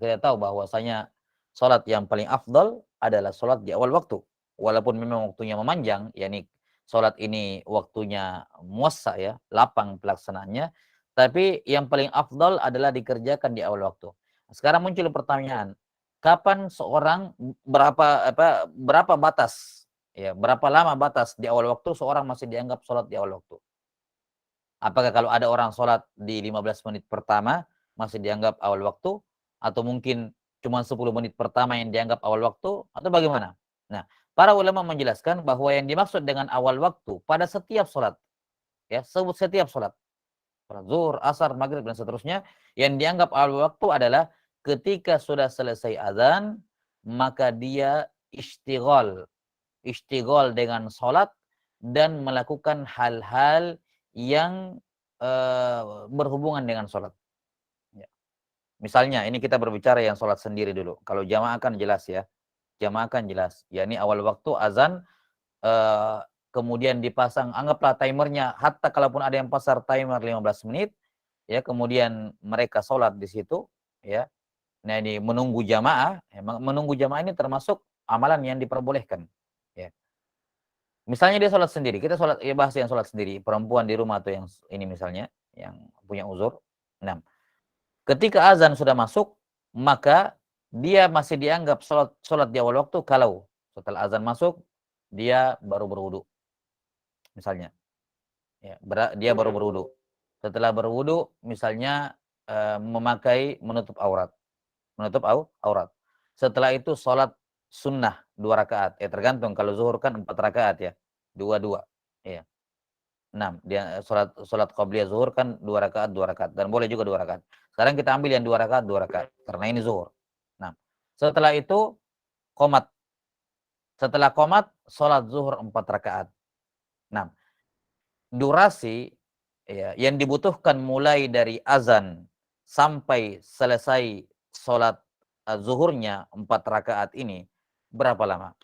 [SPEAKER 1] kita tahu bahwasanya sholat yang paling afdal adalah sholat di awal waktu. Walaupun memang waktunya memanjang, yakni sholat ini waktunya muassa, ya, lapang pelaksanaannya, tapi yang paling afdal adalah dikerjakan di awal waktu. Sekarang muncul pertanyaan, kapan seorang berapa batas, ya, berapa lama batas di awal waktu seorang masih dianggap sholat di awal waktu? Apakah kalau ada orang sholat di 15 menit pertama masih dianggap awal waktu? Atau mungkin cuma 10 menit pertama yang dianggap awal waktu? Atau bagaimana? Nah, para ulama menjelaskan bahwa yang dimaksud dengan awal waktu pada setiap sholat, ya, setiap sholat zuhur, asar, maghrib, dan seterusnya, yang dianggap awal waktu adalah ketika sudah selesai azan, maka dia istighol dengan sholat dan melakukan hal-hal yang berhubungan dengan sholat. Ya. Misalnya, ini kita berbicara yang sholat sendiri dulu. Kalau jamaah kan jelas, ya. Jamaah kan jelas. Ya, ini awal waktu azan, kemudian dipasang, anggaplah timernya, hatta kalaupun ada yang pasar timer 15 menit, ya, kemudian mereka sholat di situ, ya. Nah, ini menunggu jamaah. Menunggu jamaah ini termasuk amalan yang diperbolehkan. Ya. Misalnya dia sholat sendiri, kita sholat, ya, bahas yang sholat sendiri, perempuan di rumah atau yang ini misalnya, yang punya uzur. Nah, ketika azan sudah masuk, maka dia masih dianggap sholat di awal waktu kalau setelah azan masuk, dia baru berwudu. Misalnya, ya, dia baru berwudu. Setelah berwudu, misalnya memakai menutup aurat. Menutup aurat. Setelah itu sholat sunnah 2 rakaat. Ya tergantung, kalau zuhur kan 4 rakaat ya. Dua-dua. Ya. 6. Dia sholat qabliyah zuhur kan 2 rakaat, 2 rakaat. Dan boleh juga 2 rakaat. Sekarang kita ambil yang 2 rakaat, 2 rakaat. Karena ini zuhur. Nah, setelah itu qomat. Setelah qomat, sholat zuhur 4 rakaat. Nah, durasi ya, yang dibutuhkan mulai dari azan sampai selesai sholat zuhurnya 4 rakaat ini, berapa lama?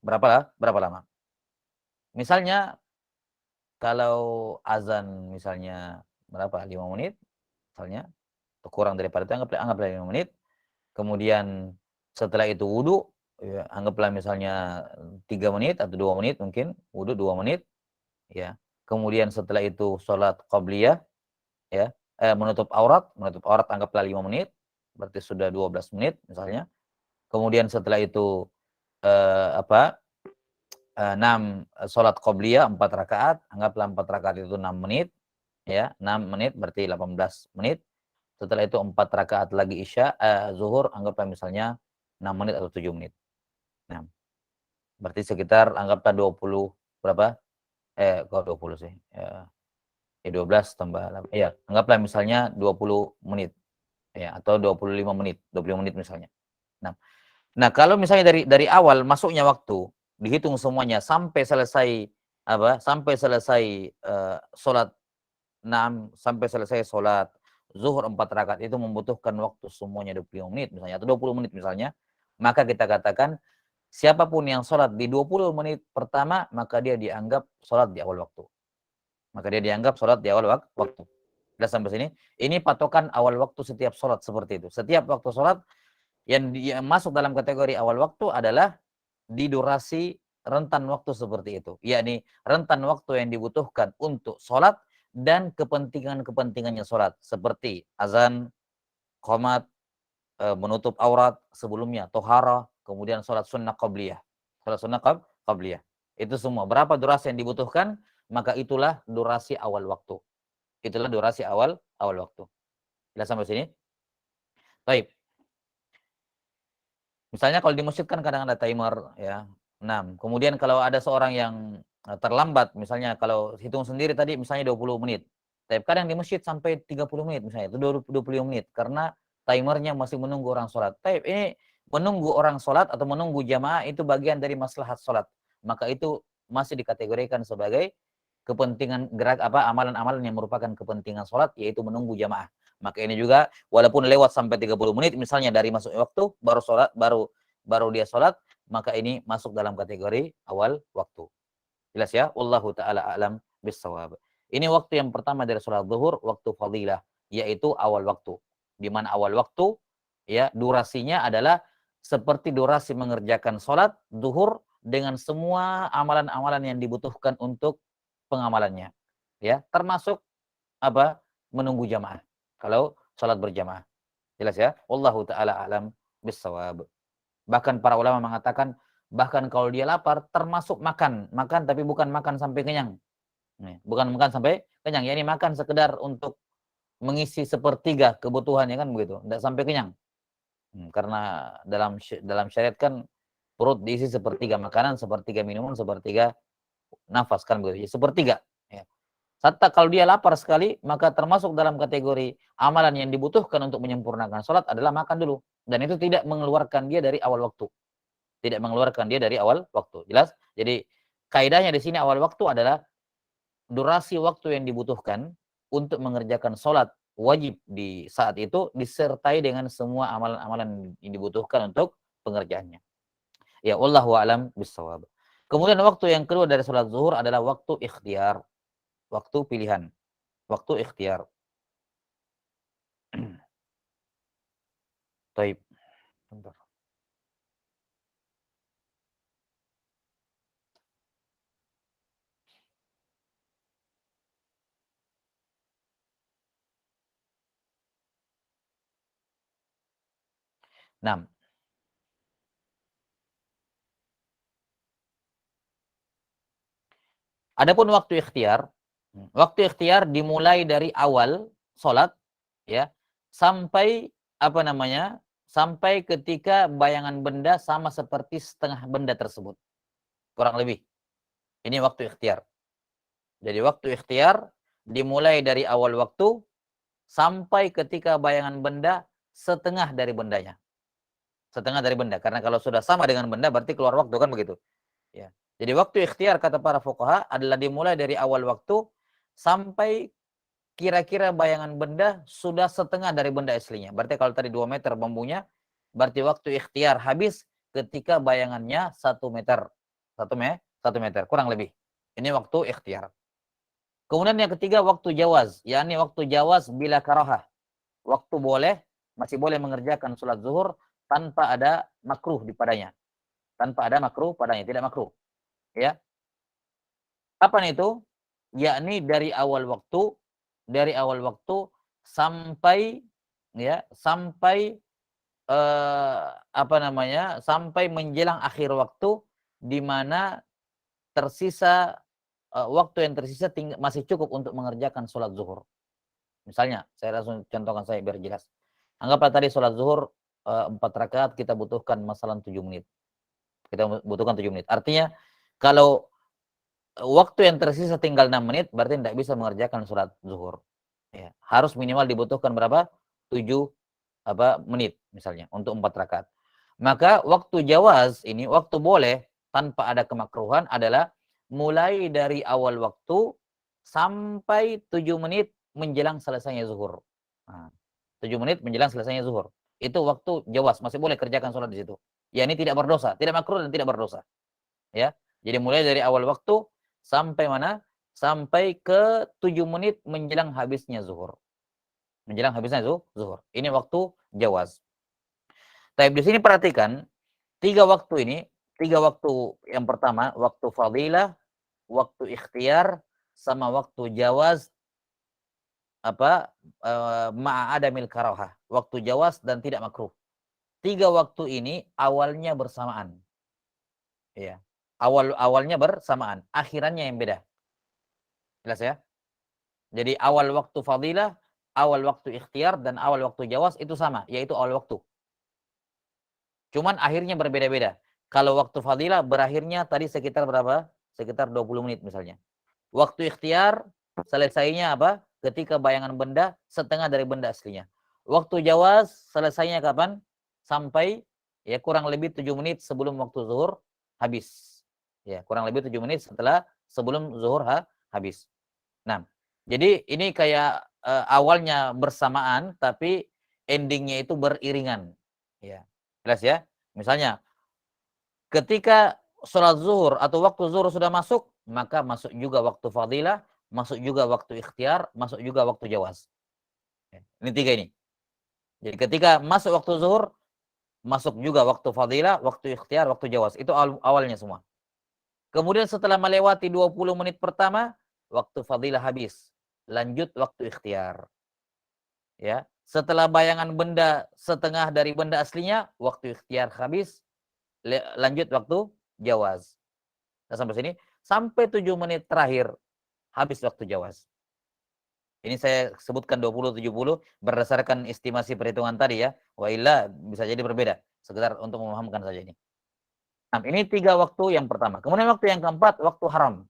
[SPEAKER 1] Berapa lama? Misalnya kalau azan misalnya berapa? 5 menit misalnya, atau kurang daripada itu, anggaplah 5 menit. Kemudian setelah itu wudu, ya, anggaplah misalnya 3 menit atau 2 menit mungkin, wudu 2 menit, ya. Kemudian setelah itu sholat qabliyah, ya, menutup aurat anggaplah 5 menit, berarti sudah 12 menit misalnya. Kemudian setelah itu apa? 6 sholat qabliyah 4 rakaat, anggaplah 4 rakaat itu 6 menit, ya, 6 menit berarti 18 menit. Setelah itu 4 rakaat lagi zuhur, anggaplah misalnya 6 menit atau 7 menit. Nah, berarti sekitar anggaplah 20 berapa? Kok 20 sih? 12 tambah 8. Iya, anggaplah misalnya 20 menit. Ya, atau 25 menit misalnya. Nah, kalau misalnya dari awal masuknya waktu, dihitung semuanya sampai selesai apa? Sampai selesai sholat 6, sampai selesai sholat zuhur 4 rakaat itu membutuhkan waktu semuanya 25 menit misalnya, atau 20 menit misalnya, maka kita katakan siapapun yang sholat di 20 menit pertama, maka dia dianggap sholat di awal waktu. Maka dia dianggap sholat di awal waktu. Sudah sampai sini? Ini patokan awal waktu setiap sholat seperti itu. Setiap waktu sholat yang masuk dalam kategori awal waktu adalah di durasi rentan waktu seperti itu. Yakni rentan waktu yang dibutuhkan untuk sholat dan kepentingan-kepentingannya sholat. Seperti azan, qomat, menutup aurat sebelumnya, tohara, kemudian sholat sunnah qabliyah. Sholat sunnah qabliyah. Itu semua. Berapa durasi yang dibutuhkan, maka itulah durasi awal waktu. Itulah durasi awal waktu. Jelas sampai sini? Baik. Misalnya kalau di masjid kan kadang ada timer ya, 6. Kemudian kalau ada seorang yang terlambat, misalnya kalau hitung sendiri tadi misalnya 20 menit. Tapi kadang di masjid sampai 30 menit misalnya, itu 25 menit karena timernya masih menunggu orang sholat. Tapi ini menunggu orang sholat atau menunggu jamaah itu bagian dari maslahat sholat. Maka itu masih dikategorikan sebagai kepentingan gerak apa amalan-amalan yang merupakan kepentingan sholat, yaitu menunggu jamaah. Maka ini juga walaupun lewat sampai 30 menit misalnya dari masuk waktu baru sholat, baru dia sholat, maka ini masuk dalam kategori awal waktu. Jelas ya? Wallahu taala alam bissawab. Ini waktu yang pertama dari sholat zuhur, waktu fadilah, yaitu awal waktu. Di mana awal waktu ya durasinya adalah seperti durasi mengerjakan sholat zuhur dengan semua amalan-amalan yang dibutuhkan untuk pengamalannya. Ya, termasuk apa? Menunggu jamaah. Kalau sholat berjamaah. Jelas ya? Wallahu taala alam bissawab. Bahkan para ulama mengatakan bahkan kalau dia lapar termasuk makan, tapi bukan makan sampai kenyang. Bukan makan sampai kenyang, yakni makan sekedar untuk mengisi sepertiga kebutuhannya kan begitu, tidak sampai kenyang. Karena dalam syariat kan perut diisi sepertiga makanan, sepertiga minuman, sepertiga nafas kan begitu. Sepertiga. Ya. Serta kalau dia lapar sekali, maka termasuk dalam kategori amalan yang dibutuhkan untuk menyempurnakan sholat adalah makan dulu. Dan itu tidak mengeluarkan dia dari awal waktu. Tidak mengeluarkan dia dari awal waktu. Jelas? Jadi kaidahnya di sini awal waktu adalah durasi waktu yang dibutuhkan untuk mengerjakan sholat wajib di saat itu disertai dengan semua amalan-amalan yang dibutuhkan untuk pengerjaannya. Ya, wallahu a'lam bissawab. Kemudian waktu yang kedua dari sholat zuhur adalah waktu ikhtiar, waktu pilihan, waktu ikhtiar. Taib. Bentar. Nah, adapun waktu ikhtiar dimulai dari awal sholat, ya, sampai apa namanya, sampai ketika bayangan benda sama seperti setengah benda tersebut, kurang lebih. Ini waktu ikhtiar. Jadi waktu ikhtiar dimulai dari awal waktu sampai ketika bayangan benda setengah dari bendanya. Setengah dari benda. Karena kalau sudah sama dengan benda berarti keluar waktu, kan begitu. Ya. Jadi waktu ikhtiar kata para fuqaha adalah dimulai dari awal waktu sampai kira-kira bayangan benda sudah setengah dari benda aslinya. Berarti kalau tadi 2 meter bambunya, berarti waktu ikhtiar habis ketika bayangannya 1 meter. 1 meter, kurang lebih. Ini waktu ikhtiar. Kemudian yang ketiga waktu jawaz, yakni waktu jawaz bila karahah. Waktu boleh, masih boleh mengerjakan sholat zuhur tanpa ada makruh di padanya. Tanpa ada makruh padanya, tidak makruh. Ya. Kapan itu? Yakni dari awal waktu sampai ya, sampai apa namanya? Sampai menjelang akhir waktu di mana tersisa waktu yang tersisa masih cukup untuk mengerjakan sholat zuhur. Misalnya, saya langsung contohkan saya biar jelas. Anggaplah tadi sholat zuhur 4 rakaat kita butuhkan masalah 7 menit. Kita butuhkan 7 menit. Artinya kalau waktu yang tersisa tinggal 6 menit berarti tidak bisa mengerjakan sholat zuhur. Ya, harus minimal dibutuhkan berapa? 7 menit misalnya untuk 4 rakaat. Maka waktu jawaz ini, waktu boleh tanpa ada kemakruhan adalah mulai dari awal waktu sampai 7 menit menjelang selesainya zuhur. Nah, 7 menit menjelang selesainya zuhur. Itu waktu jawaz, masih boleh kerjakan sholat di situ. Ya, ini tidak berdosa, tidak makruh dan tidak berdosa. Ya. Jadi mulai dari awal waktu sampai mana? Sampai ke 7 menit menjelang habisnya zuhur. Menjelang habisnya zuhur. Ini waktu jawaz. Tapi di sini perhatikan, 3 waktu yang pertama, waktu fadilah, waktu ikhtiar, sama waktu jawaz ma'adamil karahah. Waktu jawaz dan tidak makruh. 3 waktu ini awalnya bersamaan. Ya. Awalnya bersamaan, akhirannya yang beda. Jelas ya? Jadi awal waktu fadilah, awal waktu ikhtiar, dan awal waktu jawaz itu sama, yaitu awal waktu. Cuman akhirnya berbeda-beda. Kalau waktu fadilah berakhirnya tadi sekitar berapa? Sekitar 20 menit misalnya. Waktu ikhtiar selesainya apa? Ketika bayangan benda setengah dari benda aslinya. Waktu jawaz selesainya kapan? Sampai ya kurang lebih 7 menit sebelum waktu zuhur habis. Ya, kurang lebih 7 menit sebelum zuhur habis. Nah, jadi ini kayak awalnya bersamaan tapi endingnya itu beriringan. Ya. Jelas ya? Misalnya ketika sholat zuhur atau waktu zuhur sudah masuk, maka masuk juga waktu fadilah, masuk juga waktu ikhtiar, masuk juga waktu jawaz. Ini 3 ini. Jadi ketika masuk waktu zuhur, masuk juga waktu fadilah, waktu ikhtiar, waktu jawaz. Itu awalnya semua. Kemudian setelah melewati 20 menit pertama, waktu fadilah habis. Lanjut waktu ikhtiar. Ya. Setelah bayangan benda setengah dari benda aslinya, waktu ikhtiar habis. Lanjut waktu jawaz. Nah, sampai sini, sampai 7 menit terakhir habis waktu jawaz. Ini saya sebutkan 20-70 berdasarkan estimasi perhitungan tadi ya. Wa illa bisa jadi berbeda. Sekedar untuk memahamkan saja ini. Nah, ini 3 waktu yang pertama. Kemudian waktu yang keempat, waktu haram.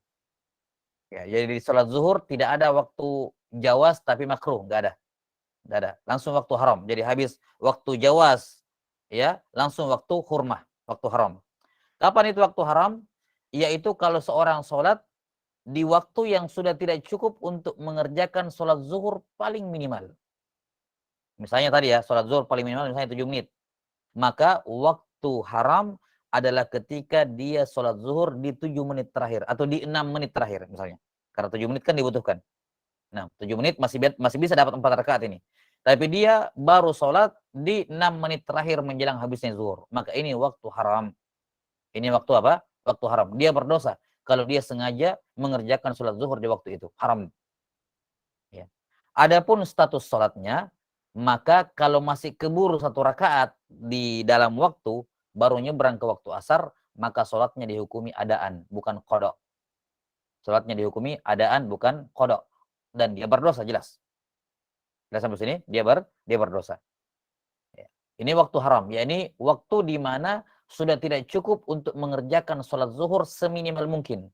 [SPEAKER 1] Ya, jadi di sholat zuhur tidak ada waktu jawaz tapi makruh, enggak ada. Enggak ada. Langsung waktu haram. Jadi habis waktu jawaz ya, langsung waktu hurmah, waktu haram. Kapan itu waktu haram? Yaitu kalau seorang sholat di waktu yang sudah tidak cukup untuk mengerjakan sholat zuhur paling minimal. Misalnya tadi ya, sholat zuhur paling minimal misalnya 7 menit. Maka waktu haram adalah ketika dia sholat zuhur di 7 menit terakhir atau di 6 menit terakhir misalnya. Karena 7 menit kan dibutuhkan. Nah, 7 menit masih bisa dapat 4 rakaat ini. Tapi dia baru sholat di 6 menit terakhir menjelang habisnya zuhur. Maka ini waktu haram. Ini waktu apa? Waktu haram. Dia berdosa kalau dia sengaja mengerjakan sholat zuhur di waktu itu. Haram. Ya. Adapun status sholatnya, maka kalau masih keburu 1 rakaat di dalam waktu, baru nyebrang ke waktu asar, maka sholatnya dihukumi adaan, bukan qada. Sholatnya dihukumi adaan, bukan qada. Dan dia berdosa, jelas. Jelas sampai sini, dia berdosa. Ya. Ini waktu haram, ya ini waktu di mana sudah tidak cukup untuk mengerjakan sholat zuhur seminimal mungkin.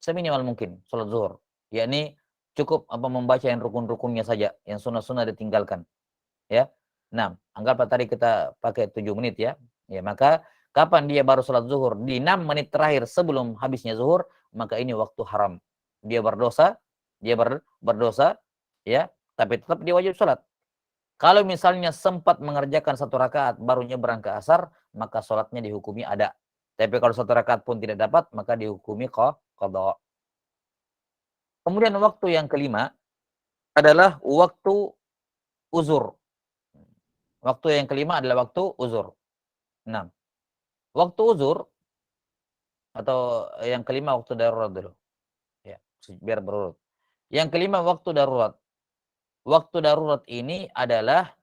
[SPEAKER 1] Seminimal mungkin sholat zuhur. Yakni cukup membaca yang rukun-rukunnya saja, yang sunnah-sunnah ditinggalkan. Ya. Nah, anggaplah tadi kita pakai 7 menit ya. Ya, maka kapan dia baru sholat zuhur? Di 6 menit terakhir sebelum habisnya zuhur, maka ini waktu haram. Dia berdosa, berdosa, ya, tapi tetap dia wajib sholat. Kalau misalnya sempat mengerjakan 1 rakaat baru nyebrang ke asar, maka sholatnya dihukumi ada. Tapi kalau 1 rakaat pun tidak dapat, maka dihukumi qada. Kemudian waktu yang kelima adalah waktu uzur. Waktu yang kelima adalah waktu uzur. Nah, waktu uzur atau yang kelima waktu darurat dulu. Ya, biar berurut. Yang kelima waktu darurat. Waktu darurat ini adalah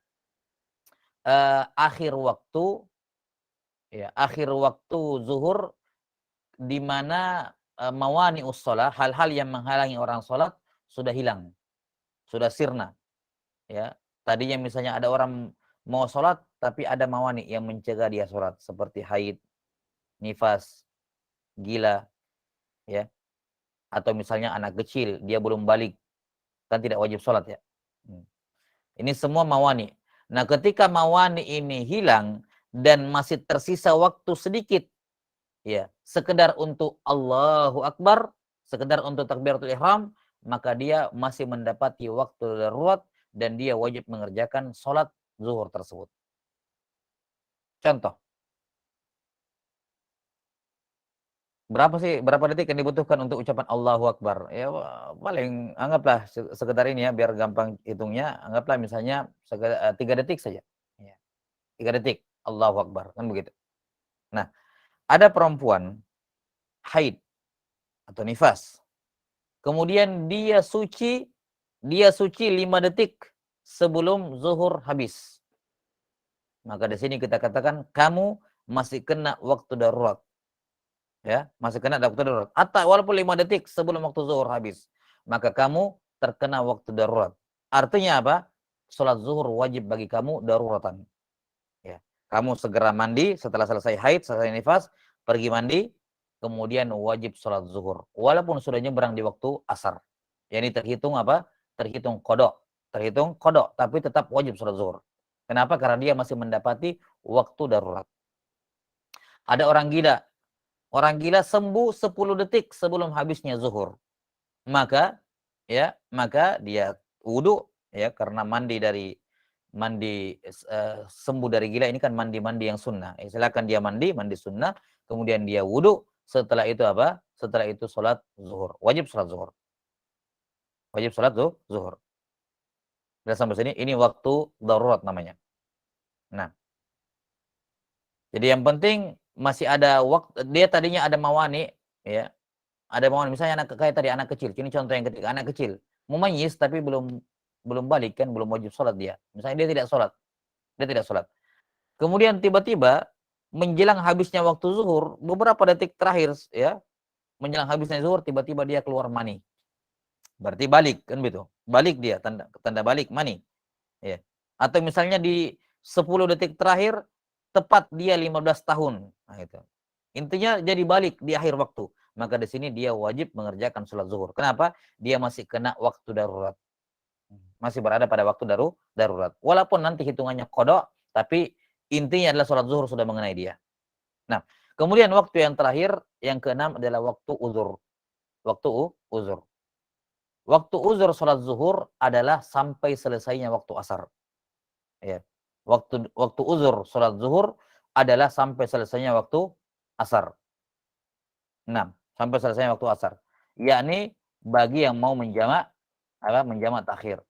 [SPEAKER 1] akhir waktu, ya, akhir waktu zuhur di mana mawani ussolah, hal-hal yang menghalangi orang sholat sudah hilang, sudah sirna. Ya, tadinya misalnya ada orang mau sholat tapi ada mawani yang mencegah dia sholat seperti haid, nifas, gila, ya, atau misalnya anak kecil dia belum balik, kan tidak wajib sholat ya. Ini semua mawani. Nah, ketika mawani ini hilang dan masih tersisa waktu sedikit, ya, sekedar untuk Allahu Akbar, sekedar untuk takbiratul ihram, maka dia masih mendapati waktu darurat dan dia wajib mengerjakan sholat zuhur tersebut. Contoh, berapa detik yang dibutuhkan untuk ucapan Allahu Akbar? Ya, paling anggaplah sekedar ini ya, biar gampang hitungnya, anggaplah misalnya 3 detik saja. Ya, 3 detik, Allahu Akbar, kan begitu. Nah, ada perempuan haid atau nifas, kemudian dia suci 5 detik sebelum zuhur habis. Maka di sini kita katakan kamu masih kena waktu darurat. Ya, masih kena waktu darurat. Atau walaupun 5 detik sebelum waktu zuhur habis, maka kamu terkena waktu darurat. Artinya apa? Sholat zuhur wajib bagi kamu daruratan. Ya. Kamu segera mandi setelah selesai haid, selesai nifas, pergi mandi, kemudian wajib sholat zuhur. Walaupun sudah nyebrang di waktu asar. Ya, ini terhitung apa? Terhitung kodok. Terhitung kodok, tapi tetap wajib sholat zuhur. Kenapa? Karena dia masih mendapati waktu darurat. Ada orang gila. Orang gila sembuh 10 detik sebelum habisnya zuhur. Maka dia wudu, ya, karena sembuh dari gila ini kan mandi yang sunnah. Silakan dia mandi sunnah, kemudian dia wudu, setelah itu apa? Setelah itu sholat zuhur. Wajib sholat zuhur. Wajib sholat zuhur. Sudah sampai sini, ini waktu darurat namanya. Nah, jadi yang penting masih ada waktu, dia tadinya ada mawani, ya. Ada mawani, misalnya kayak tadi anak kecil. Ini contoh yang ketiga, anak kecil. Mumayyiz tapi belum balik kan, belum wajib sholat dia. Misalnya dia tidak sholat. Kemudian tiba-tiba menjelang habisnya waktu zuhur, beberapa detik terakhir ya, menjelang habisnya zuhur tiba-tiba dia keluar mani. Berarti balik kan begitu. Balik dia, tanda balik mani. Ya. Atau misalnya di 10 detik terakhir tepat dia 15 tahun. Nah, itu. Intinya jadi balik di akhir waktu. Maka di sini dia wajib mengerjakan sholat zuhur. Kenapa? Dia masih kena waktu darurat. Masih berada pada waktu darurat. Walaupun nanti hitungannya kodok, tapi intinya adalah sholat zuhur sudah mengenai dia. Nah, kemudian waktu yang terakhir, yang keenam adalah waktu uzur. Waktu uzur. Waktu uzur sholat zuhur adalah sampai selesainya waktu asar. Ya. Waktu uzur sholat zuhur adalah sampai selesainya waktu asar. 6. Sampai selesainya waktu asar. Yakni bagi yang mau menjamak takhir.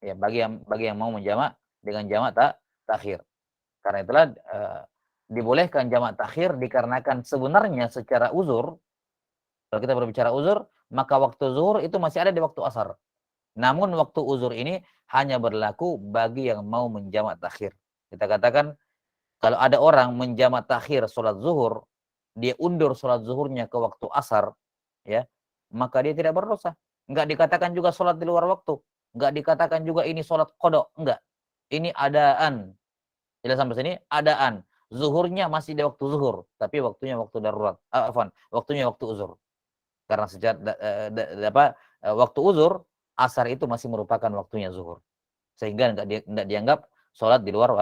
[SPEAKER 1] Ya, bagi yang mau menjamak dengan jamak takhir. Karena itulah dibolehkan jamak takhir dikarenakan sebenarnya secara uzur, kalau kita berbicara uzur, maka waktu zuhur itu masih ada di waktu asar. Namun waktu uzur ini hanya berlaku bagi yang mau menjamak takhir. Kita katakan kalau ada orang menjamak takhir sholat zuhur, dia undur sholat zuhurnya ke waktu asar, ya, maka dia tidak berdosa. Enggak dikatakan juga sholat di luar waktu. Enggak dikatakan juga ini sholat kodok. Enggak. Ini adaan. Jelas sampai sini? Adaan. Zuhurnya masih di waktu zuhur, tapi waktunya waktu darurat. Waktunya waktu uzur. Karena sejak waktu uzur, asar itu masih merupakan waktunya zuhur. Sehingga enggak dianggap sholat di luar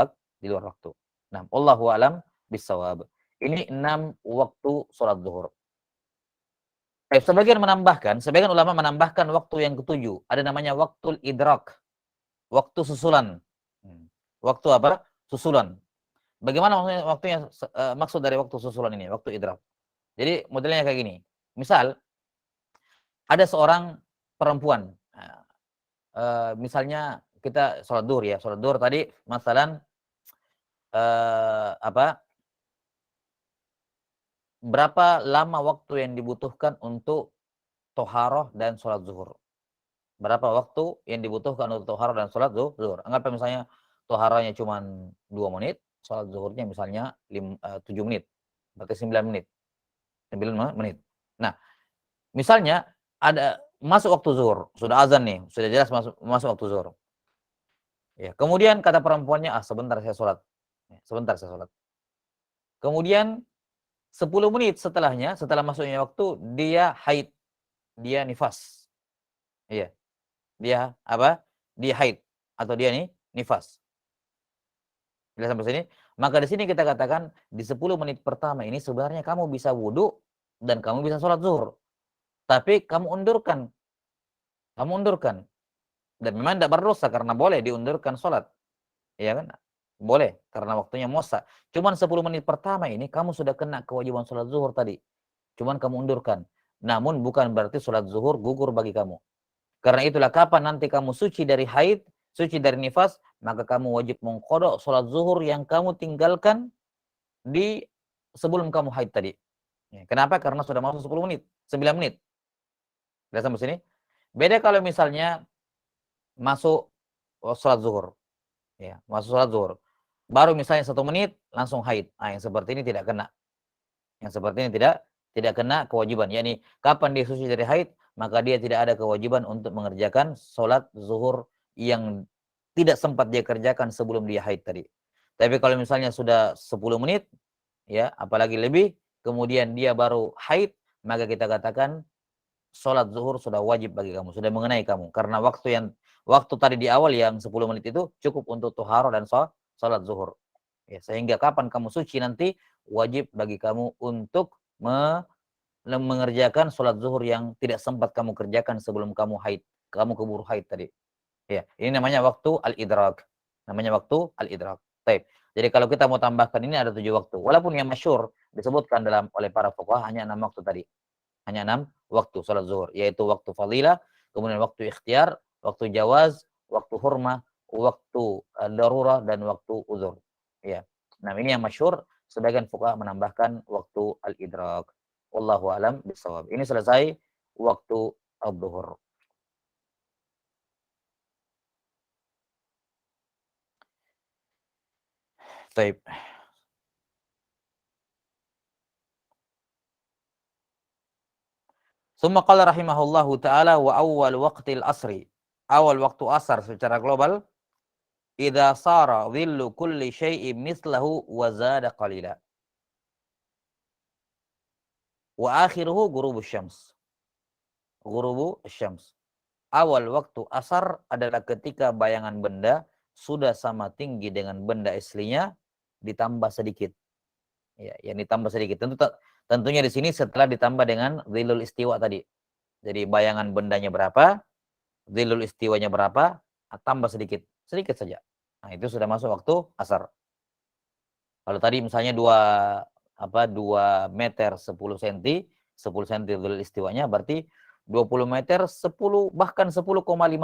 [SPEAKER 1] waktu. Nah, Allahu a'lam bissawab. Ini 6 waktu sholat zuhur. Sebagian ulama menambahkan waktu yang ketujuh. Ada namanya waktu idrak. Waktu susulan. Waktu apa? Susulan. Bagaimana waktunya, maksud dari waktu susulan ini? Waktu idrak. Jadi modelnya kayak gini. Misal, ada seorang perempuan. Misalnya kita sholat duhur ya. Sholat duhur tadi, masalan, berapa lama waktu yang dibutuhkan untuk toharoh dan sholat zuhur? Berapa waktu yang dibutuhkan untuk toharoh dan sholat zuhur? Anggap misalnya toharohnya cuma 2 menit, sholat zuhurnya misalnya 7 menit. Berarti 9 menit. 9 menit. Nah, misalnya ada masuk waktu zuhur, sudah azan nih, sudah jelas masuk waktu zuhur. Ya, kemudian kata perempuannya, sebentar saya sholat. Sebentar saya sholat. Kemudian 10 menit setelahnya, setelah masuknya waktu, dia haid. Dia nifas. Iya. Dia apa? Dia haid. Atau dia nifas. Jelas sampai sini? Maka di sini kita katakan, di 10 menit pertama ini sebenarnya kamu bisa wudhu dan kamu bisa sholat zuhur. Tapi kamu undurkan. Kamu undurkan. Dan memang tidak berdosa karena boleh diundurkan sholat. Iya kan? Boleh, karena waktunya mosa. Cuman 10 menit pertama ini kamu sudah kena kewajiban sholat zuhur tadi. Cuman kamu undurkan. Namun bukan berarti sholat zuhur gugur bagi kamu. Karena itulah kapan nanti kamu suci dari haid, suci dari nifas, maka kamu wajib mengqadha sholat zuhur yang kamu tinggalkan di sebelum kamu haid tadi. Kenapa? Karena sudah masuk 10 menit, 9 menit. Sudah sampai sini? Beda kalau misalnya masuk sholat zuhur. Ya, masuk sholat zuhur. Baru misalnya 1 menit langsung haid. Yang seperti ini tidak kena. Yang seperti ini tidak kena kewajiban. Yakni kapan dia suci dari haid, maka dia tidak ada kewajiban untuk mengerjakan sholat zuhur yang tidak sempat dia kerjakan sebelum dia haid tadi. Tapi kalau misalnya sudah 10 menit, ya, apalagi lebih, kemudian dia baru haid, maka kita katakan sholat zuhur sudah wajib bagi kamu, sudah mengenai kamu. Karena waktu tadi di awal yang 10 menit itu cukup untuk tuharoh dan sholat zuhur. Ya, sehingga kapan kamu suci nanti, wajib bagi kamu untuk mengerjakan sholat zuhur yang tidak sempat kamu kerjakan sebelum kamu haid. Kamu keburu haid tadi. Ya, ini namanya waktu al-idrak. Namanya waktu al-idrak. Baik. Jadi kalau kita mau tambahkan ini ada 7 waktu. Walaupun yang masyhur disebutkan oleh para fuqaha hanya 6 waktu tadi. Hanya 6 waktu sholat zuhur, yaitu waktu fadilah, kemudian waktu ikhtiar, waktu jawaz, waktu hurmah, waktu darurah, dan waktu uzur. Ya. Nah, ini yang masyhur, sebagian fuqaha menambahkan waktu al-idrak. Wallahu a'lam bishawab. Ini selesai waktu adzuhur. Baik. Summa qala rahimahullahu taala wa awwal waqtil asri. Awal waktu asar secara global, idza sara dhillu kulli syai'in mislahu wa zada qalila. Wa akhiruhu ghurubus syams. Ghurubu syams. Awal waktu asar adalah ketika bayangan benda sudah sama tinggi dengan benda aslinya ditambah sedikit. Ya, yang ditambah sedikit. Tentunya di sini setelah ditambah dengan dhillul istiwa tadi. Jadi bayangan bendanya berapa, dhillul istiwanya berapa, tambah sedikit. Sedikit saja. Nah, itu sudah masuk waktu asar. Kalau tadi misalnya 2 meter 10 cm, 10 cm dhillul istiwanya berarti 20 meter 10 bahkan 10,5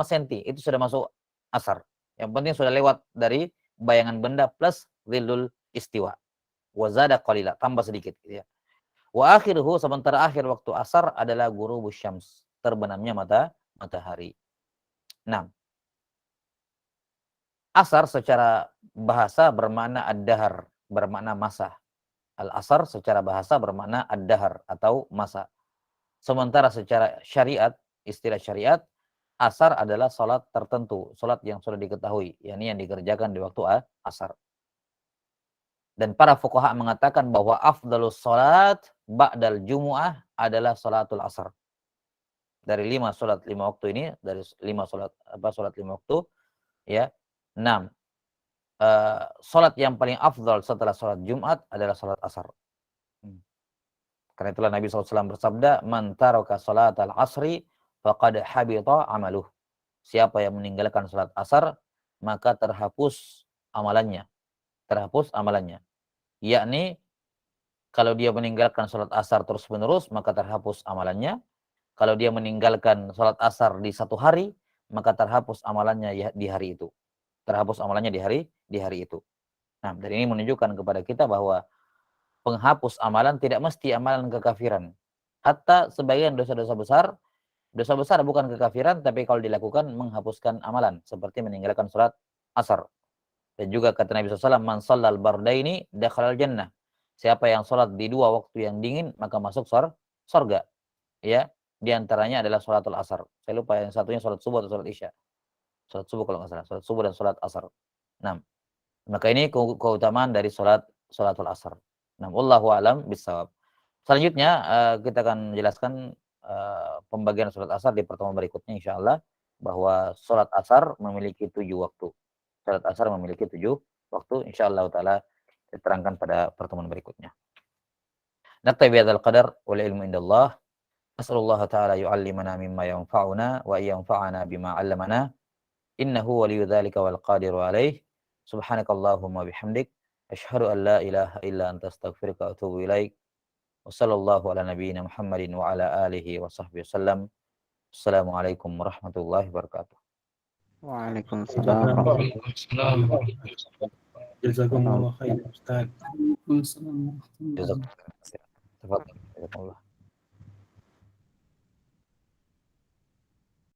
[SPEAKER 1] cm itu sudah masuk asar. Yang penting sudah lewat dari bayangan benda plus dhillul istiwa. Wa zada qalila, tambah sedikit gitu ya. Wa akhiruhu, sementara akhir waktu asar adalah ghurubus syams, terbenamnya matahari. Nah, asar secara bahasa bermakna ad-dahar, bermakna masa. Al-asar secara bahasa bermakna ad-dahar atau masa. Sementara secara syariat, istilah syariat, asar adalah salat tertentu, salat yang sudah diketahui, yakni yang dikerjakan di waktu asar. Dan para fuqaha mengatakan bahwa afdalus salat ba'dal jumu'ah adalah salatul asar. Dari 5 salat 5 waktu ini, dari 5 salat salat 5 waktu, ya. 6 salat yang paling afdal setelah salat Jumat adalah salat asar. Karena itulah Nabi SAW bersabda, "Man taraka salatal asri faqad habita amaluh." Siapa yang meninggalkan salat asar, maka terhapus amalannya. Terhapus amalannya. Yakni kalau dia meninggalkan salat asar terus-menerus, maka terhapus amalannya. Kalau dia meninggalkan salat asar di satu hari, maka terhapus amalannya di hari itu. Terhapus amalannya di hari itu. Nah, dari ini menunjukkan kepada kita bahwa penghapus amalan tidak mesti amalan kekafiran. Hatta sebagian dosa besar bukan kekafiran, tapi kalau dilakukan menghapuskan amalan, seperti meninggalkan salat asar. Dan juga kata Nabi SAW, "Man shallal bardaini dakhalal jannah." Siapa yang salat di dua waktu yang dingin, maka masuk surga. Ya, di antaranya adalah salatul asar. Saya lupa yang satunya salat subuh atau salat isya. Salat subuh kalau nggak salah, salat subuh dan salat asar. Nah, maka ini keutamaan dari salatul asar. Nah, wallahu alam bisawab. Selanjutnya kita akan menjelaskan pembagian salat asar di pertemuan berikutnya insyaallah, bahwa salat asar memiliki 7 waktu. Salat asar memiliki 7 waktu, insyaallah taala diterangkan pada pertemuan berikutnya. Naktabi bihadzal qadar wal ilmu indallah. As'alullah ta'ala yu'allimana mimma yanfa'una wa yanfa'ana bima 'allamana. Innahu waliyyu dzalika wal qadiru 'alaih. Subhanakallahumma bihamdik asyhadu an la ilaha illa anta astaghfiruka wa atubu ilaik. Wassallallahu ala nabiyyina Muhammadin wa ala alihi wa sahbihi wasallam. Assalamualaikum warahmatullahi wabarakatuh.
[SPEAKER 2] Waalaikumsalam.
[SPEAKER 3] Waalaikumsalam. Jazakumullah khair Ustaz.
[SPEAKER 1] Jazakumullah.